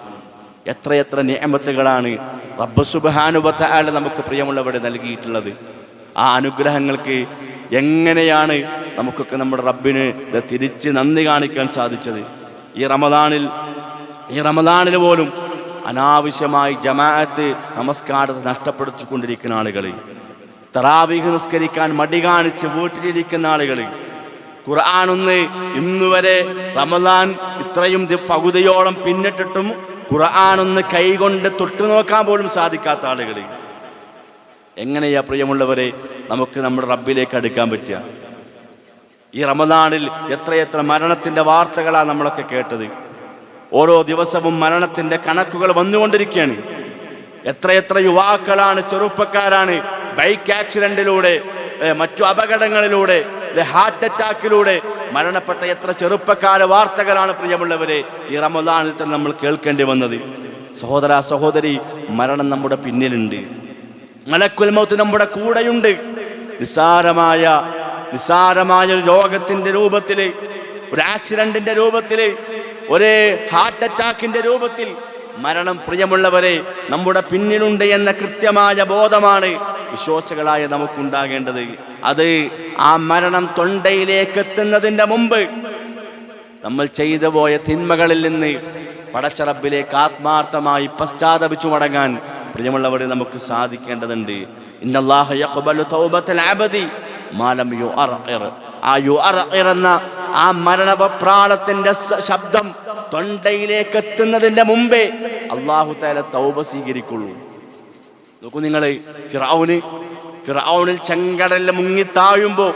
S1: എത്രയെത്ര നിഅമത്തുകളാണ് റബ്ബ് സുബ്ഹാനഹു വ തആല നമുക്ക് പ്രിയമുള്ളവരെ നൽകിയിട്ടുള്ളത്. ആ അനുഗ്രഹങ്ങൾക്ക് എങ്ങനെയാണ് നമുക്കൊക്കെ നമ്മുടെ റബ്ബിന് തിരിച്ച് നന്ദി കാണിക്കാൻ സാധിച്ചത്. ഈ റമദാനിൽ പോലും അനാവശ്യമായി ജമാഅത്ത് നമസ്കാരത്തെ നഷ്ടപ്പെടുത്തിക്കൊണ്ടിരിക്കുന്ന ആളുകൾ, തറാവീഹ് നിസ്കരിക്കാൻ മടി കാണിച്ച് വീട്ടിലിരിക്കുന്ന ആളുകൾ, ഖുർആനൊന്ന് ഇന്നുവരെ റമദാൻ ഇത്രയും പകുതിയോളം പിന്നിട്ടിട്ടും ഖുർആനൊന്ന് കൈകൊണ്ട് തൊട്ടു നോക്കാൻ പോലും സാധിക്കാത്ത ആളുകൾ. എങ്ങനെയാ പ്രിയമുള്ളവരെ നമുക്ക് നമ്മുടെ റബ്ബിലേക്ക് അടുക്കാൻ പറ്റുക? ഈ റമദാനിൽ എത്രയെത്ര മരണത്തിൻ്റെ വാർത്തകളാണ് നമ്മളൊക്കെ കേട്ടത്. ഓരോ ദിവസവും മരണത്തിൻ്റെ കണക്കുകൾ വന്നുകൊണ്ടിരിക്കുകയാണ്. എത്രയെത്ര യുവാക്കളാണ്, ചെറുപ്പക്കാരാണ് ബൈക്ക് ആക്സിഡന്റിലൂടെ, മറ്റു അപകടങ്ങളിലൂടെ, ഹാർട്ട് അറ്റാക്കിലൂടെ മരണപ്പെട്ട എത്ര ചെറുപ്പക്കാര വാർത്തകളാണ് പ്രിയമുള്ളവരെ ഈ റമദാനിൽ തന്നെ നമ്മൾ കേൾക്കേണ്ടി വന്നത്. സഹോദര സഹോദരി, മരണം നമ്മുടെ പിന്നിലുണ്ട്. മലക്കുൽ മൗത്ത് നമ്മുടെ കൂടെയുണ്ട്. നിസാരമായ ഒരു രോഗത്തിന്റെ രൂപത്തിൽ, ഒരു ആക്സിഡന്റിന്റെ രൂപത്തിൽ, ഒരു ഹാർട്ട് അറ്റാക്കിന്റെ രൂപത്തിൽ മരണം പ്രിയമുള്ളവരെ നമ്മുടെ പിന്നിലുണ്ട് എന്ന കൃത്യമായ ബോധമാണ് വിശ്വാസികളായ നമുക്കുണ്ടാകേണ്ടത്. അത് ആ മരണം തൊണ്ടയിലേക്ക് എത്തുന്നതിൻ്റെ മുമ്പ് നമ്മൾ ചെയ്തു പോയ തിന്മകളിൽ നിന്ന് പടച്ച റബ്ബിലേക്ക് ആത്മാർത്ഥമായി പശ്ചാത്തപിച്ചു മടങ്ങാൻ പ്രിയമുള്ളവരെ നമുക്ക് സാധിക്കേണ്ടതുണ്ട്. ഇന്നല്ലാഹ യഖ്ബലു തൗബത്തൽ അബ്ദി മാ ലം യുഅർഇർ. ആ യുഅർഇർ എന്ന ആ മരണപ്രാണത്തിന്റെ ശബ്ദം തൊണ്ടയിലേക്ക് എത്തുന്നതിൻ്റെ മുമ്പേ അല്ലാഹു തആല തൗബ സ്വീകരിക്കുള്ളൂ. നോക്കൂ നിങ്ങൾ, ഫിർഔനിൽ ചെങ്കടലിൽ മുങ്ങിത്താഴുമ്പോൾ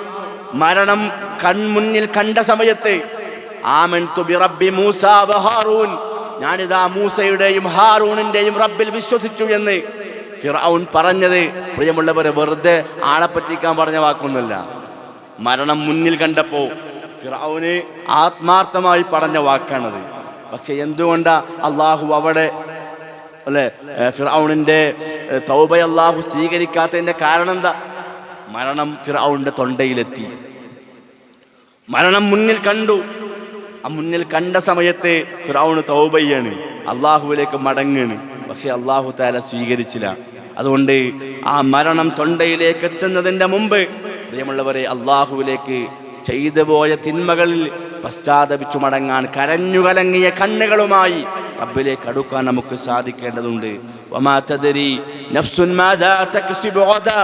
S1: മരണം കൺമുന്നിൽ കണ്ട സമയത്ത് ആമൻതു ബിറബ്ബി മൂസ വ ഹാറൂൻ, ഞാനിതാ മൂസയുടെയും ഹാറൂണിൻ്റെയും റബ്ബിൽ വിശ്വസിച്ചു എന്ന് ഫിർഔൻ പറഞ്ഞത് പ്രിയമുള്ളവരെ വെറുതെ ആളെ പറ്റിക്കാൻ പറഞ്ഞ വാക്കൊന്നുമല്ല. മരണം മുന്നിൽ കണ്ടപ്പോൾ ഫിർഔന് ആത്മാർത്ഥമായി പറഞ്ഞ വാക്കാണത്. പക്ഷെ എന്തുകൊണ്ടാ അള്ളാഹു അവിടെ അല്ലെ ഫിർഔനിന്റെ തൗബ അല്ലാഹു സ്വീകരിക്കാത്തതിന്റെ കാരണം എന്താ? മരണം ഫിർഔനിന്റെ തൊണ്ടയിലെത്തി. മരണം മുന്നിൽ കണ്ടു. ആ മുന്നിൽ കണ്ട സമയത്ത് ഫിർഔന് തൗബ ചെയ്യാണ്, അള്ളാഹുവിലേക്ക് മടങ്ങാണ്. പക്ഷെ അള്ളാഹു തആല സ്വീകരിച്ചില്ല. അതുകൊണ്ട് ആ മരണം തൊണ്ടയിലേക്ക് എത്തുന്നതിൻ്റെ മുമ്പ് പ്രിയമുള്ളവരെ അള്ളാഹുവിലേക്ക് ചെയ്തു പോയ തിന്മകളിൽ പശ്ചാത്തപിച്ചു മടങ്ങാൻ കരഞ്ഞു കലങ്ങിയ കണ്ണുകളുമായി റബ്ബിലേക്ക് അടുക്കാൻ നമുക്ക് സാധിക്കേണ്ടതുണ്ട്. വമാ തദരി നഫ്സുൻ മാദാ തക്സിബു ഗദാ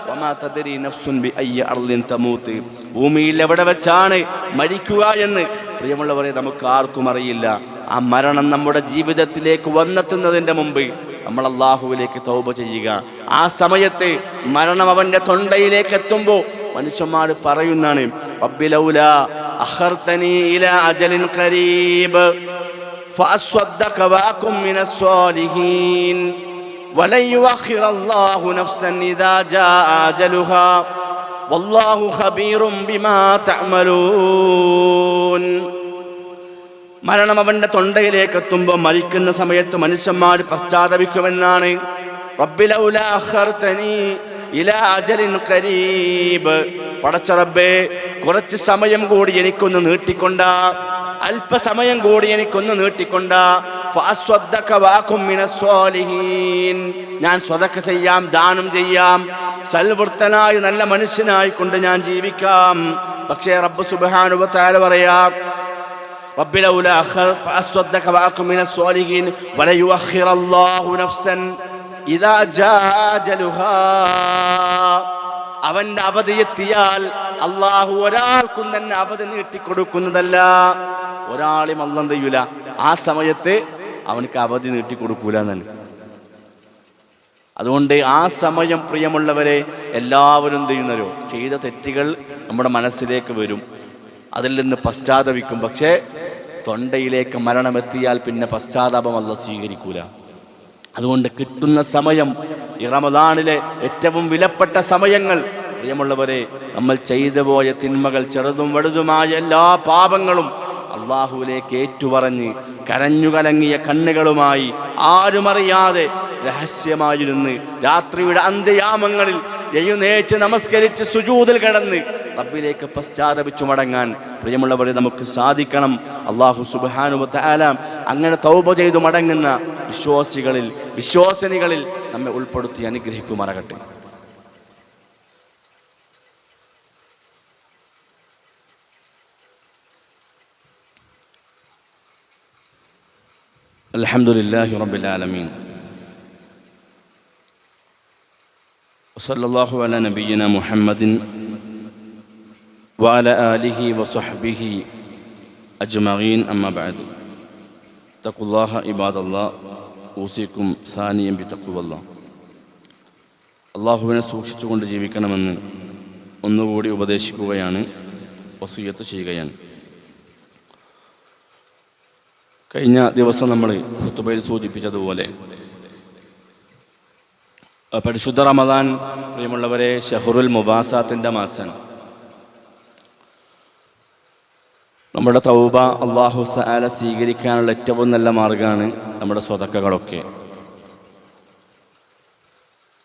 S1: വമാ തദരി നഫ്സുൻ ബിഅയ്യി അർളിൻ തമൂത്ത്. ഭൂമിയിൽ എവിടെ വെച്ചാണ് മരിക്കുക എന്ന് പ്രിയമുള്ളവരെ നമുക്ക് ആർക്കും അറിയില്ല. ആ മരണം നമ്മുടെ ജീവിതത്തിലേക്ക് വന്നെത്തുന്നതിൻ്റെ മുമ്പ് നമ്മൾ അള്ളാഹുവിലേക്ക് തൗബ ചെയ്യുക. ആ സമയത്ത് മരണം അവൻ്റെ തൊണ്ടയിലേക്ക് എത്തുമ്പോൾ മനുഷ്യന്മാർ പറയുന്നതാണ്, റബ്ബി ലൗലാ അഖർതനി ഇലാ അജലിൻ ഖരീബ് ഫഅസ്വദ്ദഖ വഅകും മിനസ് സ്വാലിഹീൻ വലൻ യുഅഖിറല്ലാഹു നഫ്സൻ ഇദാ ജാഅ അജലുഹാ വല്ലാഹു ഖബീറും ബിമാ തഅമലൂൻ. മരണം അവൻ്റെ തൊണ്ടയിലേക്ക് എത്തുമ്പോൾ മരിക്കുന്ന സമയത്ത് മനുഷ്യന്മാർ പശ്ചാത്തപിക്കുമെന്നാണ്. റബ്ബി ലൗലാ അഖർതനി ഇലാ അജലിൻ ഖരീബ്, പടച്ച റബ്ബേ കുറച്ച് സമയം കൂടി എനിക്കൊന്ന് നീട്ടിക്കൊണ്ട, അല്പസമയം കൂടി എനിക്കൊന്ന് നീട്ടിക്കൊണ്ട, ഫഅസ്വദ്ദഖ വഅകും മിനസ് സ്വാലിഹീൻ, ഞാൻ സ്വതക്ക ചെയ്യാം, ദാനം ചെയ്യാം, സൽവൃത്തനായി നല്ല മനുഷ്യനായി കൊണ്ട് ഞാൻ ജീവിക്കാം. പക്ഷേ റബ്ബ് സുബ്ഹാനഹു വ തആല പറയാ, റബ്ബി ലൗലാ ഫഅസ്വദ്ദഖ വഅകും മിനസ് സ്വാലിഹീൻ വലയുഅഖിറല്ലാഹു നഫ്സൻ ഇദാ ജാഅ അജലുഹാ. അവന്റെ അവധി എത്തിയാൽ അള്ളാഹു ഒരാൾക്കും തന്നെ അവധി നീട്ടിക്കൊടുക്കുന്നതല്ല. ഒരാളും അല്ലാഹു എന്ത് ചെയ്യൂല, ആ സമയത്ത് അവനക്ക് അവധി നീട്ടിക്കൊടുക്കൂല എന്നാണ്. അതുകൊണ്ട് ആ സമയം പ്രിയമുള്ളവരെ എല്ലാവരും എന്ത് ചെയ്യുന്നവരോ ചെയ്ത തെറ്റുകൾ നമ്മുടെ മനസ്സിലേക്ക് വരും, അതിൽ നിന്ന് പശ്ചാത്തപിക്കും. പക്ഷേ തൊണ്ടയിലേക്ക് മരണമെത്തിയാൽ പിന്നെ പശ്ചാത്താപം അല്ലാഹു സ്വീകരിക്കൂല. അതുകൊണ്ട് കിട്ടുന്ന സമയം, ഈ റമദാനിലെ ഏറ്റവും വിലപ്പെട്ട സമയങ്ങൾ പ്രിയമുള്ളവരെ, നമ്മൾ ചെയ്തു പോയ തിന്മകൾ, ചെറുതും വലുതുമായ എല്ലാ പാപങ്ങളും അള്ളാഹുവിലേക്ക് ഏറ്റുപറഞ്ഞ് കരഞ്ഞു കലങ്ങിയ കണ്ണുകളുമായി ആരുമറിയാതെ രഹസ്യമായിരുന്ന് രാത്രിയുടെ അന്ത്യയാമങ്ങളിൽ എഴുന്നേറ്റ് നമസ്കരിച്ച് സുജൂദിൽ കിടന്ന് റബ്ബിലേക്ക് പശ്ചാത്തപിച്ചു മടങ്ങാൻ പ്രിയമുള്ളവരെ നമുക്ക് സാധിക്കണം. അല്ലാഹു സുബ്ഹാനഹു വ തആല അങ്ങനെ തൗബ ചെയ്തു മടങ്ങുന്ന വിശ്വാസിനികളിൽ നമ്മെ ഉൾപ്പെടുത്തി അനുഗ്രഹിക്കുമാറാകട്ടെ. അൽഹംദുലില്ലാഹി റബ്ബിൽ ആലമീൻ വസല്ലല്ലാഹു അലാ നബിയ്യിനാ മുഹമ്മദിൻ വഅലാ ആലിഹി വസഹ്ബിഹി അജ്മഈൻ. അമ്മാ ബഅദ്. തഖ്വല്ലാഹ ഇബാദല്ലാഹ്, ഊസിക്കും സാനിയം ബിതഖ്വല്ലാഹ്. അല്ലാഹുവിനെ സൂക്ഷിച്ചുകൊണ്ട് ജീവിക്കണമെന്ന് ഒന്നുകൂടി ഉപദേശിക്കുകയാണ്, വസിയ്യത്ത് ചെയ്യുകയാണ്. കഴിഞ്ഞ ദിവസം നമ്മൾ ഖുതുബയിൽ സൂചിപ്പിച്ചതുപോലെ പരിശുദ്ധ റമദാൻ പ്രിയമുള്ളവരെ ഷഹ്റുൽ മുബാസാത്തിൻ്റെ മാസം. നമ്മുടെ തൗബ അല്ലാഹു തആല സ്വീകരിക്കാനുള്ള ഏറ്റവും നല്ല മാർഗ്ഗമാണ് നമ്മുടെ സ്വതക്കകളൊക്കെ.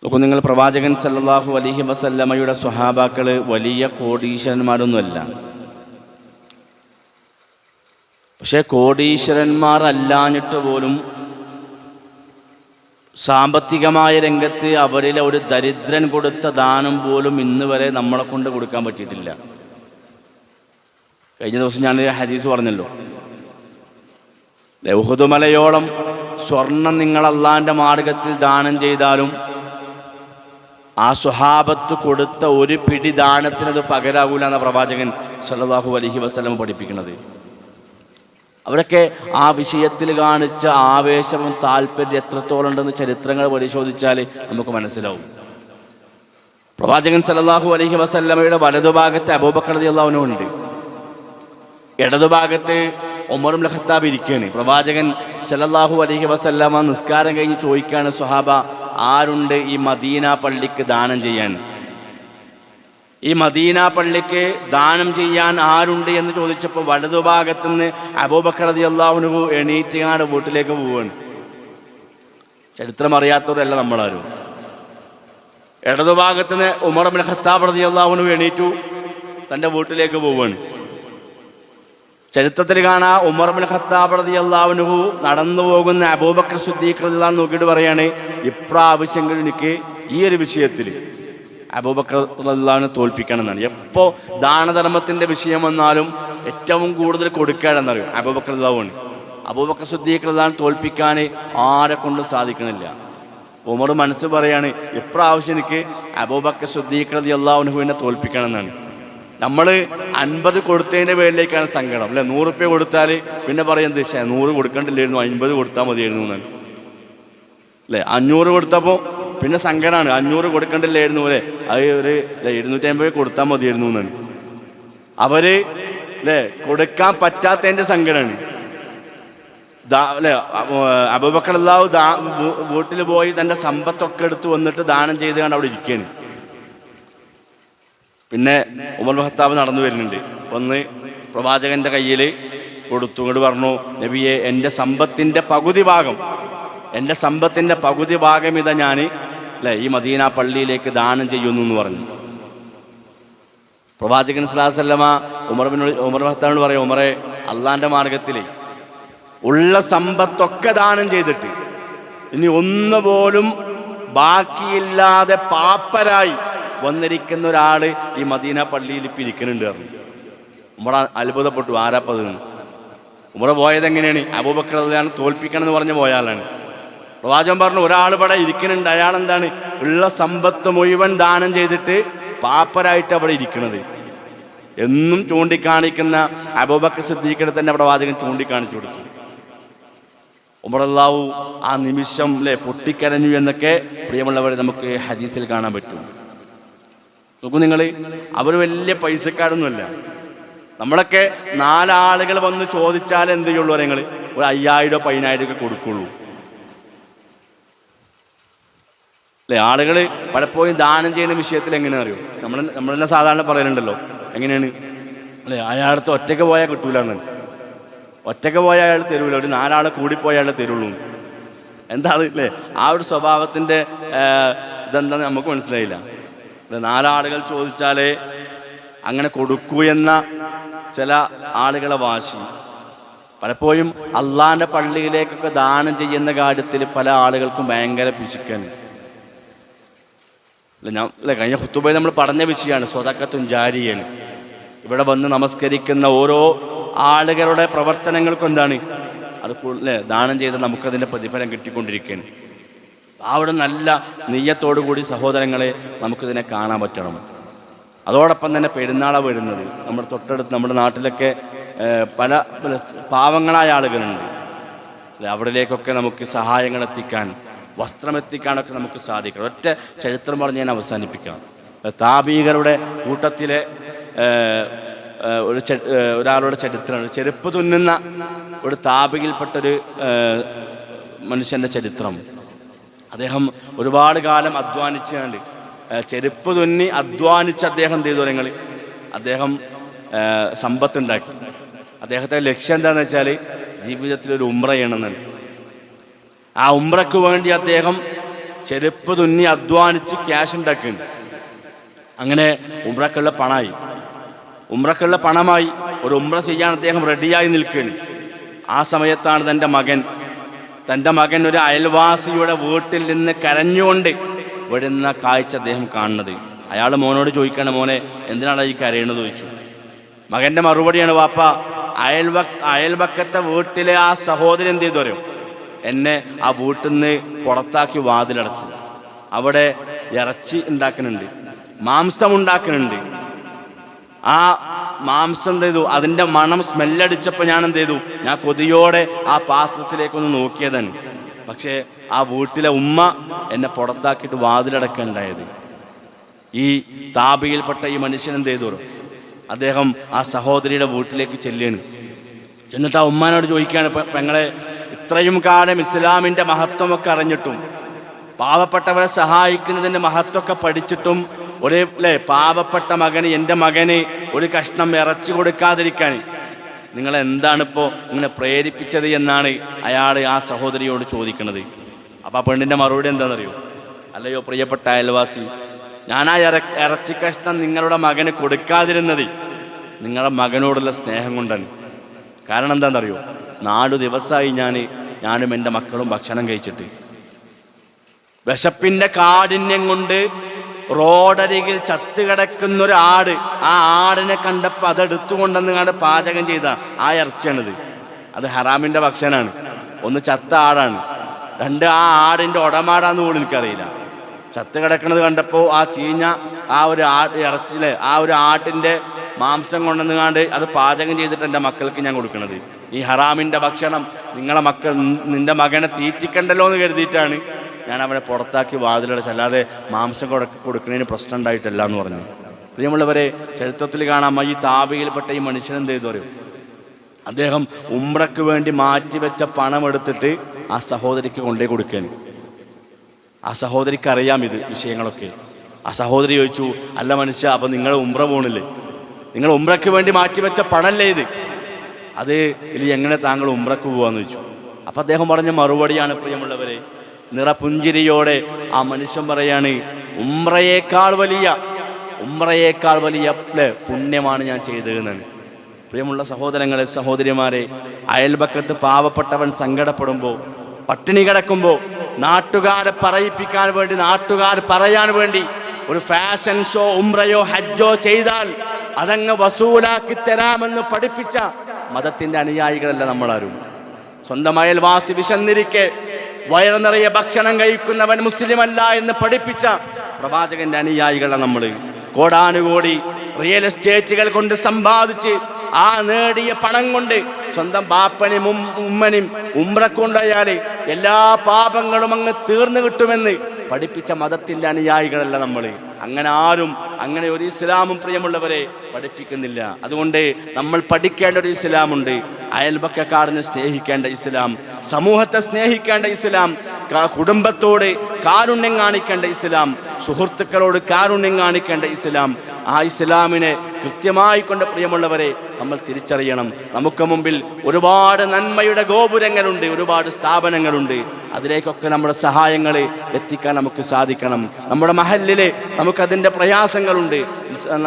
S1: നോക്കൂ, നിങ്ങൾ പ്രവാചകൻ സല്ലല്ലാഹു അലൈഹി വസല്ലമയുടെ സ്വഹാബാക്കൾ വലിയ കോടീശ്വരന്മാരൊന്നുമല്ല. പക്ഷേ കോടീശ്വരന്മാർ അല്ലാഞ്ഞിട്ട് പോലും സാമ്പത്തികമായ രംഗത്ത് അവരിലെ ഒരു ദരിദ്രൻ കൊടുത്ത ദാനം പോലും ഇന്ന് വരെ നമ്മളെ കൊണ്ട് കൊടുക്കാൻ പറ്റിയിട്ടില്ല. കഴിഞ്ഞ ദിവസം ഞാനൊരു ഹദീസ് പറഞ്ഞല്ലോ, ഉഹുദ് മലയോളം സ്വർണം നിങ്ങൾ അള്ളാഹിൻ്റെ മാർഗത്തിൽ ദാനം ചെയ്താലും ആ സ്വഹാബത്ത് കൊടുത്ത ഒരു പിടി ദാനത്തിനത് പകരാകൂല എന്ന പ്രവാചകൻ സല്ലല്ലാഹു അലൈഹി വസല്ലം പഠിപ്പിക്കുന്നത്. അവരൊക്കെ ആ വിഷയത്തിൽ കാണിച്ച ആവേശവും താല്പര്യം എത്രത്തോളം ഉണ്ടെന്ന് ചരിത്രങ്ങൾ പരിശോധിച്ചാൽ നമുക്ക് മനസ്സിലാവും. പ്രവാചകൻ സല്ലല്ലാഹു അലൈഹി വസല്ലമയുടെ വലതുഭാഗത്ത് അബൂബക്കർ റളിയല്ലാഹു അൻഹു ഉണ്ട്, ഇടതുഭാഗത്ത് ഉമർ ഇബ്നുൽ ഖത്താബ് ഇരിക്കുകയാണ്. പ്രവാചകൻ സല്ലല്ലാഹു അലൈഹി വസല്ലമ നിസ്കാരം കഴിഞ്ഞ് ചോദിക്കുകയാണ്, സ്വഹാബ ആരുണ്ട് ഈ മദീന പള്ളിക്ക് ദാനം ചെയ്യാൻ? ഈ മദീന പള്ളിക്ക് ദാനം ചെയ്യാൻ ആരുണ്ട് എന്ന് ചോദിച്ചപ്പോൾ വലതുഭാഗത്തുനിന്ന് അബൂബക്കർ റളിയല്ലാഹു അൻഹു എണീറ്റുകാണ് വീട്ടിലേക്ക് പോവുകയാണ്. ചരിത്രം അറിയാത്തവരല്ല നമ്മളാരും. ഇടതുഭാഗത്തുനിന്ന് ഉമർ ഇബ്നുൽ ഖത്താബ് റളിയല്ലാഹു അൻഹു എണീറ്റു തൻ്റെ വീട്ടിലേക്ക് പോവുകയാണ്. ചരിത്രത്തിൽ കാണാ ഉമർ ഇബ്നുൽ ഖത്താബ് റളിയല്ലാഹു അൻഹു നടന്നു പോകുന്ന അബൂബക്കർ സിദ്ദീഖ് റളിയല്ലാഹു അൻഹു നോക്കിയിട്ട് പറയാണ്, ഇപ്രാവശ്യം എനിക്ക് ഈ ഒരു വിഷയത്തിൽ അബൂബക്കർ റളിയല്ലാഹു അൻഹു തോൽപ്പിക്കണം എന്നാണ്. എപ്പോൾ ദാനധർമ്മത്തിൻ്റെ വിഷയം വന്നാലും ഏറ്റവും കൂടുതൽ കൊടുക്കാനെന്നറിയും അബൂബക്കർ റളിയല്ലാഹു അൻഹു. അബൂബക്കർ സിദ്ദീഖ് റളിയല്ലാഹു അൻഹു തോൽപ്പിക്കാൻ ആരെ കൊണ്ടും സാധിക്കണില്ല. ഉമർ മനസ്സ് പറയാണ്, ഇപ്രാവശ്യം എനിക്ക് അബൂബക്കർ സിദ്ദീഖ് റളിയല്ലാഹു അൻഹുവിനെ തോൽപ്പിക്കണം എന്നാണ്. നമ്മൾ 50 കൊടുത്തതിൻ്റെ പേരിലേക്കാണ് സങ്കടം അല്ലേ. 100 രൂപ കൊടുത്താൽ പിന്നെ പറയുന്നത് 100 കൊടുക്കണ്ടില്ലായിരുന്നു, 50 കൊടുത്താൽ മതിയായിരുന്നു എന്നാണ്. അല്ലേ? 500 കൊടുത്തപ്പോൾ പിന്നെ സങ്കടമാണ്. 500 കൊടുക്കണ്ടില്ലായിരുന്നു പോലെ, അത് ഒരു 250 കൊടുത്താൽ മതിയായിരുന്നു എന്നാണ് അവര് അല്ലേ കൊടുക്കാൻ പറ്റാത്തതിൻ്റെ സങ്കടമാണ്. അല്ലേ അബൂബക്കർ റളിയല്ലാഹു വീട്ടിൽ പോയി തൻ്റെ സമ്പത്തൊക്കെ എടുത്ത് വന്നിട്ട് ദാനം ചെയ്ത് കൊണ്ട് അവിടെ ഇരിക്കുകയാണ്. പിന്നെ ഉമർ ഇബ്നു ഖത്താബ് നടന്നു വരുന്നുണ്ട്. ഒന്ന് പ്രവാചകന്റെ കയ്യിൽ കൊടുത്തു, കൊണ്ട് പറഞ്ഞു, നബിയെ എൻ്റെ സമ്പത്തിൻ്റെ പകുതി ഭാഗം ഇതാ ഞാൻ അല്ലേ ഈ മദീന പള്ളിയിലേക്ക് ദാനം ചെയ്യുന്നു എന്ന് പറഞ്ഞു. പ്രവാചകൻ സ്വല്ലല്ലാഹു അലൈഹി വസല്ലമ ഉമർ ഇബ്നു ഖത്താബിനോട് പറയും, ഉമറെ, അള്ളാന്റെ മാർഗത്തിൽ ഉള്ള സമ്പത്തൊക്കെ ദാനം ചെയ്തിട്ട് ഇനി ഒന്നുപോലും ബാക്കിയില്ലാതെ പാപ്പരായി വന്നിരിക്കുന്ന ഒരാൾ ഈ മദീന പള്ളിയിൽ ഇപ്പം ഇരിക്കുന്നുണ്ട് പറഞ്ഞു. ഉമർ അത്ഭുതപ്പെട്ടു, ആരാപ്പത്? ഉമർ പോയത് എങ്ങനെയാണ്? അബൂബക്കർ റളിയല്ലാഹു തോൽപ്പിക്കണം എന്ന് പറഞ്ഞ് പോയാലാണ്. പ്രവാചകൻ പറഞ്ഞു, ഒരാൾ ഇവിടെ ഇരിക്കുന്നുണ്ട്, അയാൾ എന്താണ് ഉള്ള സമ്പത്ത് മുഴുവൻ ദാനം ചെയ്തിട്ട് പാപ്പരായിട്ട് അവിടെ ഇരിക്കുന്നത് എന്നും ചൂണ്ടിക്കാണിക്കുന്ന അബൂബക്കർ സിദ്ദീഖിനെ തന്നെ പ്രവാചകൻ ചൂണ്ടിക്കാണിച്ചു കൊടുത്തു. ഉമർ റളിയല്ലാഹു ആ നിമിഷം അല്ലേ പൊട്ടിക്കരഞ്ഞു എന്നൊക്കെ പ്രിയമുള്ളവരെ നമുക്ക് ഹദീസിൽ കാണാൻ പറ്റും. നോക്കൂ നിങ്ങൾ, അവർ വലിയ പൈസക്കാരൊന്നുമല്ല. നമ്മളൊക്കെ 4 ആളുകൾ വന്ന് ചോദിച്ചാൽ എന്ത് ചെയ്യുള്ളൂ? നിങ്ങൾ ഒരു 5000 10,000 ഒക്കെ കൊടുക്കുള്ളൂ അല്ലേ? ആളുകൾ പലപ്പോഴും ദാനം ചെയ്യുന്ന വിഷയത്തിൽ എങ്ങനെയാ അറിയോ? നമ്മളെല്ലാം സാധാരണ പറയലുണ്ടല്ലോ, എങ്ങനെയാണ് അല്ലേ? അയാളടുത്ത് ഒറ്റയ്ക്ക് പോയാൽ കിട്ടൂല എന്ന്. ഒറ്റയ്ക്ക് പോയാൽ അയാൾ തരൂല, ഒരു 4 ആളെ കൂടിപ്പോയാൽ അയാൾ തരുള്ളൂ. എന്താ അത് അല്ലേ? ആ ഒരു സ്വഭാവത്തിൻ്റെ ഇതെന്താന്ന് നമുക്ക് മനസ്സിലായില്ല. 4 ആളുകൾ ചോദിച്ചാലേ അങ്ങനെ കൊടുക്കൂ എന്ന ചില ആളുകളെ വാശി. പലപ്പോഴും അള്ളാന്റെ പള്ളിയിലേക്കൊക്കെ ദാനം ചെയ്യുന്ന കാര്യത്തിൽ പല ആളുകൾക്കും ഭയങ്കര പിശുക്കാണ്. കഴിഞ്ഞ ഖുതുബയിൽ നമ്മൾ പറഞ്ഞ വിഷയമാണ് സ്വതക്കത്തുൻ ജാരിയാണ്. ഇവിടെ വന്ന് നമസ്കരിക്കുന്ന ഓരോ ആളുകളുടെ പ്രവർത്തനങ്ങൾക്കും എന്താണ് അത് ദാനം ചെയ്ത് നമുക്കതിൻ്റെ പ്രതിഫലം കിട്ടിക്കൊണ്ടിരിക്കുകയാണ്. അവിടെ നല്ല നെയ്യത്തോടു കൂടി സഹോദരങ്ങളെ നമുക്കിതിനെ കാണാൻ പറ്റണം. അതോടൊപ്പം തന്നെ പെരുന്നാളാണ് വരുന്നത്. നമ്മുടെ തൊട്ടടുത്ത് നമ്മുടെ നാട്ടിലൊക്കെ പല പാവങ്ങളായ ആളുകളുണ്ട്. അവിടേക്കൊക്കെ നമുക്ക് സഹായങ്ങൾ എത്തിക്കാൻ, വസ്ത്രം എത്തിക്കാനൊക്കെ നമുക്ക് സാധിക്കണം. ഒറ്റ ചരിത്രം പറഞ്ഞ് ഞാൻ അവസാനിപ്പിക്കാം. താബീകളുടെ കൂട്ടത്തിലെ ഒരാളുടെ ചരിത്രമാണ്. ചെരുപ്പ് തുന്നുന്ന ഒരു താബിയിൽപ്പെട്ടൊരു മനുഷ്യൻ്റെ ചരിത്രം. അദ്ദേഹം ഒരുപാട് കാലം അധ്വാനിച്ചുകൊണ്ട് ചെരുപ്പ് തുന്നി അധ്വാനിച്ച് അദ്ദേഹം എന്ത് ചെയ്തു? അദ്ദേഹം സമ്പത്തുണ്ടാക്കി. അദ്ദേഹത്തെ ലക്ഷ്യം എന്താണെന്ന് വെച്ചാൽ ജീവിതത്തിലൊരു ഉംറ ചെയ്യണമെന്നാണ്. ആ ഉംറയ്ക്ക് വേണ്ടി അദ്ദേഹം ചെരുപ്പ് തുന്നി അധ്വാനിച്ച് ക്യാഷ് ഉണ്ടാക്കുന്നുണ്ട്. അങ്ങനെ ഉംറക്കുള്ള പണമായി ഒരു ഉംറ ചെയ്യാൻ അദ്ദേഹം റെഡിയായി നിൽക്കുകയാണ്. ആ സമയത്താണ് തൻ്റെ മകൻ ഒരു അയൽവാസിയുടെ വീട്ടിൽ നിന്ന് കരഞ്ഞുകൊണ്ട് വരുന്ന കാഴ്ച അദ്ദേഹം കാണുന്നത്. അയാൾ മോനോട് ചോദിക്കണം, മോനെ എന്തിനാണ് ഈ കരയണമെന്ന് ചോദിച്ചു. മകൻ്റെ മറുപടിയാണ്, വാപ്പ, അയൽവക്കത്തെ വീട്ടിലെ ആ സഹോദരൻ എന്ത് ചെയ്തു അറിയോ? എന്നെ ആ വീട്ടിൽ നിന്ന് പുറത്താക്കി വാതിലടച്ചു. അവിടെ ഇറച്ചി ഉണ്ടാക്കുന്നുണ്ട്, മാംസം ഉണ്ടാക്കുന്നുണ്ട്. ആ മാംസം എന്ത് ചെയ്തു? അതിൻ്റെ മണം സ്മെല്ലടിച്ചപ്പോൾ ഞാൻ എന്ത് ചെയ്തു? ഞാൻ കൊതിയോടെ ആ പാത്രത്തിലേക്കൊന്ന് നോക്കിയതാണ്. പക്ഷേ ആ വീട്ടിലെ ഉമ്മ എന്നെ പുറത്താക്കിയിട്ട് വാതിലടക്കുണ്ടായത്. ഈ താബിയിൽപ്പെട്ട ഈ മനുഷ്യൻ എന്ത് ചെയ്തു? അദ്ദേഹം ആ സഹോദരിയുടെ വീട്ടിലേക്ക് ചെന്നിട്ട് ആ ഉമ്മാനോട് ചോദിക്കുകയാണ്, പെങ്ങളെ, ഇത്രയും കാലം ഇസ്ലാമിൻ്റെ മഹത്വമൊക്കെ അറിഞ്ഞിട്ടും പാവപ്പെട്ടവരെ സഹായിക്കുന്നതിൻ്റെ മഹത്വമൊക്കെ പഠിച്ചിട്ടും ഒരു പാവപ്പെട്ട എൻ്റെ മകന് ഒരു കഷ്ണം ഇറച്ചി കൊടുക്കാതിരിക്കാൻ നിങ്ങളെന്താണിപ്പോൾ ഇങ്ങനെ പ്രേരിപ്പിച്ചത് എന്നാണ് അയാൾ ആ സഹോദരിയോട് ചോദിക്കുന്നത്. അപ്പോൾ ആ പെണ്ണിൻ്റെ മറുപടി എന്താണെന്നറിയോ? അല്ലയോ പ്രിയപ്പെട്ട അയൽവാസി, ഞാൻ ആ ഇറച്ചി കഷ്ണം നിങ്ങളുടെ മകന് കൊടുക്കാതിരുന്നത് നിങ്ങളുടെ മകനോടുള്ള സ്നേഹം കൊണ്ടാണ്. കാരണം എന്താണെന്നറിയോ? 4 ദിവസമായി ഞാനും എൻ്റെ മക്കളും ഭക്ഷണം കഴിച്ചിട്ട്. വിശപ്പിൻ്റെ കാഠിന്യം കൊണ്ട് റോഡരികിൽ ചത്തുകിടക്കുന്നൊരു ആട്, ആ ആടിനെ കണ്ടപ്പോൾ അതെടുത്തുകൊണ്ടെന്ന് കണ്ട് പാചകം ചെയ്ത ആ ഇറച്ചിയാണിത്. അത് ഹറാമിൻ്റെ ഭക്ഷണമാണ്. ഒന്ന് ചത്ത ആടാണ്, 2 ആ ആടിൻ്റെ ഉടമാടാന്ന് പോലും എനിക്കറിയില്ല. ചത്ത് കിടക്കുന്നത് കണ്ടപ്പോൾ ആ ചീഞ്ഞ ആ ഒരു ഇറച്ചിയിലെ ആ ഒരു ആട്ടിൻ്റെ മാംസം കൊണ്ടെന്ന് കണ്ട് അത് പാചകം ചെയ്തിട്ട് എൻ്റെ മക്കൾക്ക് ഞാൻ കൊടുക്കണത്. ഈ ഹറാമിൻ്റെ ഭക്ഷണം നിന്റെ മകനെ തീറ്റിക്കണ്ടല്ലോ എന്ന് കരുതിയിട്ടാണ് ഞാൻ അവനെ പുറത്താക്കി വാതിലടച്ച്, അല്ലാതെ മാംസം കൊടുക്കുന്നതിന് പ്രശ്നം ഉണ്ടായിട്ടല്ല എന്ന് പറഞ്ഞു. പ്രിയമുള്ളവരെ, ചരിത്രത്തിൽ കാണാം, ഈ താബിയിൽപ്പെട്ട ഈ മനുഷ്യൻ എന്ത് ചെയ്തു പറയും, അദ്ദേഹം ഉംറയ്ക്ക് വേണ്ടി മാറ്റിവെച്ച പണം എടുത്തിട്ട് ആ സഹോദരിക്ക് കൊണ്ടേ കൊടുക്കുകയാണ്. ആ സഹോദരിക്ക് അറിയാം ഇത് വിഷയങ്ങളൊക്കെ. ആ സഹോദരി ചോദിച്ചു, അല്ല മനുഷ്യ, അപ്പം നിങ്ങൾ ഉംറ പോണില്ലേ, നിങ്ങൾ ഉംറയ്ക്ക് വേണ്ടി മാറ്റിവെച്ച പണല്ലേ ഇത്, അത് ഇതിൽ എങ്ങനെ താങ്കൾ ഉംറയ്ക്ക് പോവാന്ന് ചോദിച്ചു. അപ്പം അദ്ദേഹം പറഞ്ഞ മറുപടിയാണ് പ്രിയമുള്ളവരെ, നിറപുഞ്ചിരിയോടെ ആ മനുഷ്യൻ പറയാണ്, ഉംറയേക്കാൾ വലിയ പുണ്യമാണ് ഞാൻ ചെയ്തതെന്നാണ്. പ്രിയമുള്ള സഹോദരങ്ങളെ, സഹോദരിമാരെ, അയൽപക്കത്ത് പാവപ്പെട്ടവൻ സങ്കടപ്പെടുമ്പോൾ, പട്ടിണി കിടക്കുമ്പോൾ, നാട്ടുകാരെ പറയിപ്പിക്കാൻ വേണ്ടി, നാട്ടുകാർ പറയാൻ വേണ്ടി ഒരു ഫാഷൻ ഷോ, ഉംറയോ ഹജ്ജോ ചെയ്താൽ അതങ്ങ് വസൂലാക്കി തരാമെന്ന് പഠിപ്പിച്ച മതത്തിൻ്റെ അനുയായികളല്ല നമ്മളാരും. സ്വന്തം അയൽവാസി വിശന്നിരിക്കെ വയറു നിറയെ ഭക്ഷണം കഴിക്കുന്നവൻ മുസ്ലിമല്ല എന്ന് പഠിപ്പിച്ച പ്രവാചകന്റെ അനുയായികളാണ് നമ്മൾ. കോടാനുകോടി റിയൽ എസ്റ്റേറ്റുകൾ കൊണ്ട് സമ്പാദിച്ച് ആ നേടിയ പണം കൊണ്ട് സ്വന്തം ബാപ്പനും ഉമ്മനും ഉംറക്കൊണ്ടായാൽ എല്ലാ പാപങ്ങളും അങ്ങ് തീർന്നു കിട്ടുമെന്ന് പഠിപ്പിച്ച മതത്തിൻ്റെ അനുയായികളല്ല നമ്മൾ. അങ്ങനെ ഒരു ഇസ്ലാമും പ്രിയമുള്ളവരെ പഠിപ്പിക്കുന്നില്ല. അതുകൊണ്ട് നമ്മൾ പഠിക്കേണ്ട ഒരു ഇസ്ലാമുണ്ട്. അയൽപക്കക്കാരനെ സ്നേഹിക്കേണ്ട ഇസ്ലാം, സമൂഹത്തെ സ്നേഹിക്കേണ്ട ഇസ്ലാം, കുടുംബത്തോട് കാരുണ്യം കാണിക്കേണ്ട ഇസ്ലാം, സുഹൃത്തുക്കളോട് കാരുണ്യം കാണിക്കേണ്ട ഇസ്ലാം. ആ ഇസ്ലാമിനെ കൃത്യമായി കൊണ്ട് പ്രിയമുള്ളവരെ നമ്മൾ തിരിച്ചറിയണം. നമുക്ക് മുമ്പിൽ ഒരുപാട് നന്മയുടെ ഗോപുരങ്ങളുണ്ട്, ഒരുപാട് സ്ഥാപനങ്ങളുണ്ട്. അതിലേക്കൊക്കെ നമ്മുടെ സഹായങ്ങൾ എത്തിക്കാൻ നമുക്ക് സാധിക്കണം. നമ്മുടെ മഹല്ലിൽ നമുക്കതിൻ്റെ പ്രയാസങ്ങളുണ്ട്.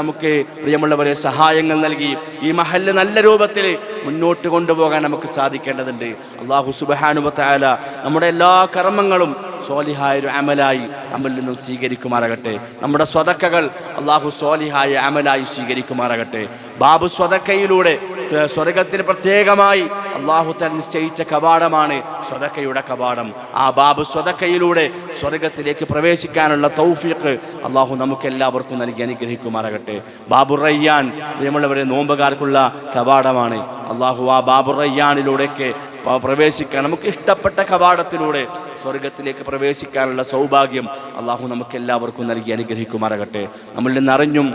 S1: നമുക്ക് പ്രിയമുള്ളവരെ സഹായങ്ങൾ നൽകി ഈ മഹല്ല് നല്ല രൂപത്തിൽ മുന്നോട്ട് കൊണ്ടുപോകാൻ നമുക്ക് സാധിക്കേണ്ടതുണ്ട്. അല്ലാഹു സുബ്ഹാനഹു വ തആല നമ്മുടെ എല്ലാ കർമ്മങ്ങളും സ്വാലിഹായ ഒരു അമലായി നമ്മളിൽ നിന്നും സ്വീകരിക്കുമാറാകട്ടെ. നമ്മുടെ സ്വതക്കകൾ അല്ലാഹു സ്വാലിഹായ അമലായി സ്വീകരിക്കുമാറാകട്ടെ. ബാബു സ്വതക്കയിലൂടെ സ്വർഗത്തിൽ പ്രത്യേകമായി അല്ലാഹു തആല നിശ്ചയിച്ച കവാടമാണ് സ്വതക്കയുടെ കവാടം. ആ ബാബു സ്വതക്കയിലൂടെ സ്വർഗത്തിലേക്ക് പ്രവേശിക്കാനുള്ള തൗഫീഖ് അല്ലാഹു നമുക്ക് എല്ലാവർക്കും നൽകി അനുഗ്രഹിക്കുമാറാകട്ടെ. ബാബു റയ്യാൻ പ്രിയമുള്ളവരെ നോമ്പുകാർക്കുള്ള കവാടമാണ്. അല്ലാഹു ആ ബാബു റയ്യാനിലൂടെയൊക്കെ പ്രവേശിക്കാൻ, നമുക്ക് ഇഷ്ടപ്പെട്ട കവാടത്തിലൂടെ സ്വർഗത്തിലേക്ക് പ്രവേശിക്കാനുള്ള സൗഭാഗ്യം അല്ലാഹു നമുക്ക് എല്ലാവർക്കും നൽകി അനുഗ്രഹിക്കുമാറാകട്ടെ. നമ്മളിൽ നിന്ന് അറിഞ്ഞും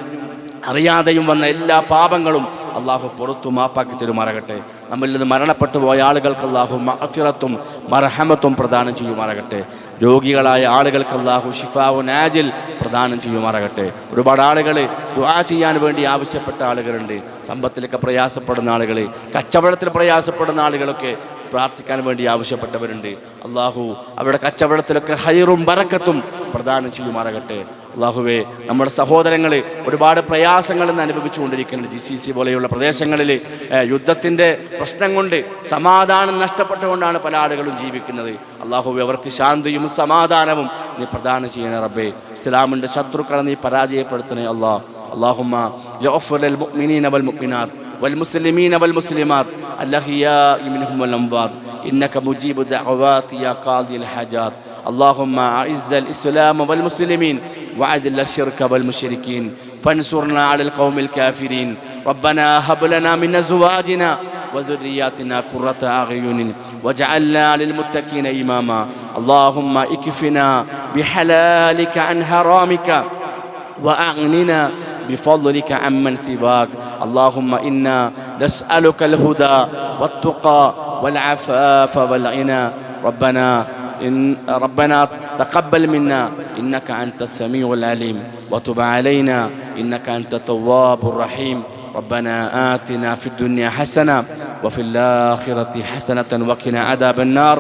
S1: അറിയാതെയും വന്ന എല്ലാ പാപങ്ങളും അല്ലാഹു പുറത്തു മാപ്പാക്കി തരുമാറാകട്ടെ. നമ്മളിൽ നിന്ന് മരണപ്പെട്ടു പോയ ആളുകൾക്ക് അല്ലാഹു മഗ്ഫിറത്തും മർഹമത്തും പ്രദാനം ചെയ്യുമാറാകട്ടെ. രോഗികളായ ആളുകൾക്ക് അല്ലാഹു ശിഫാഉൻ ആജിൽ പ്രദാനം ചെയ്യുമാറാകട്ടെ. ഒരുപാട് ആളുകൾ ദുആ ചെയ്യാൻ വേണ്ടി ആവശ്യപ്പെട്ട ആളുകളുണ്ട്. സമ്പത്തിലൊക്കെ പ്രയാസപ്പെടുന്ന ആളുകൾ, കച്ചവടത്തിൽ പ്രയാസപ്പെടുന്ന ആളുകളൊക്കെ പ്രാർത്ഥിക്കാൻ വേണ്ടി ആവശ്യപ്പെട്ടവരുണ്ട്. അല്ലാഹു അവരുടെ കച്ചവടത്തിലൊക്കെ ഹൈറും ബറക്കത്തും പ്രദാനം ചെയ്യുമാറാകട്ടെ. അല്ലാഹുവേ, നമ്മുടെ സഹോദരങ്ങൾ ഒരുപാട് പ്രയാസങ്ങൾ ഇന്ന് അനുഭവിച്ചുകൊണ്ടിരിക്കുന്നുണ്ട്. GCC പോലെയുള്ള പ്രദേശങ്ങളിൽ യുദ്ധത്തിൻ്റെ പ്രശ്നം കൊണ്ട് സമാധാനം നഷ്ടപ്പെട്ടുകൊണ്ടാണ് പല ആളുകളും ജീവിക്കുന്നത്. അല്ലാഹുവേ, അവർക്ക് ശാന്തിയും സമാധാനവും നീ പ്രദാനം ചെയ്യണേ റബ്ബേ. ഇസ്ലാമിൻ്റെ ശത്രുക്കളെ നീ പരാജയപ്പെടുത്തണേ അല്ലാഹ്. اللهم يغفر للمؤمنين والمؤمنات والمسلمين والمسلمات الأحياء منهم والأموات إنك مجيب الدعوات يا قاضي الحاجات. اللهم أعز الإسلام والمسلمين وأذل الشرك والمشركين فانصرنا على القوم الكافرين. ربنا هب لنا من أزواجنا وذرياتنا قرة أعين واجعلنا للمتقين إماما. اللهم اكفنا بحلالك عن حرامك وأغننا بفضلك عمن سواك. اللهم إنا نسألك الهدى والتقى والعفاف والغنى. ربنا تقبل منا إنك أنت السميع العليم وتب علينا إنك أنت التواب الرحيم. ربنا آتنا في الدنيا حسنة وفي الآخرة حسنة وقنا عذاب النار.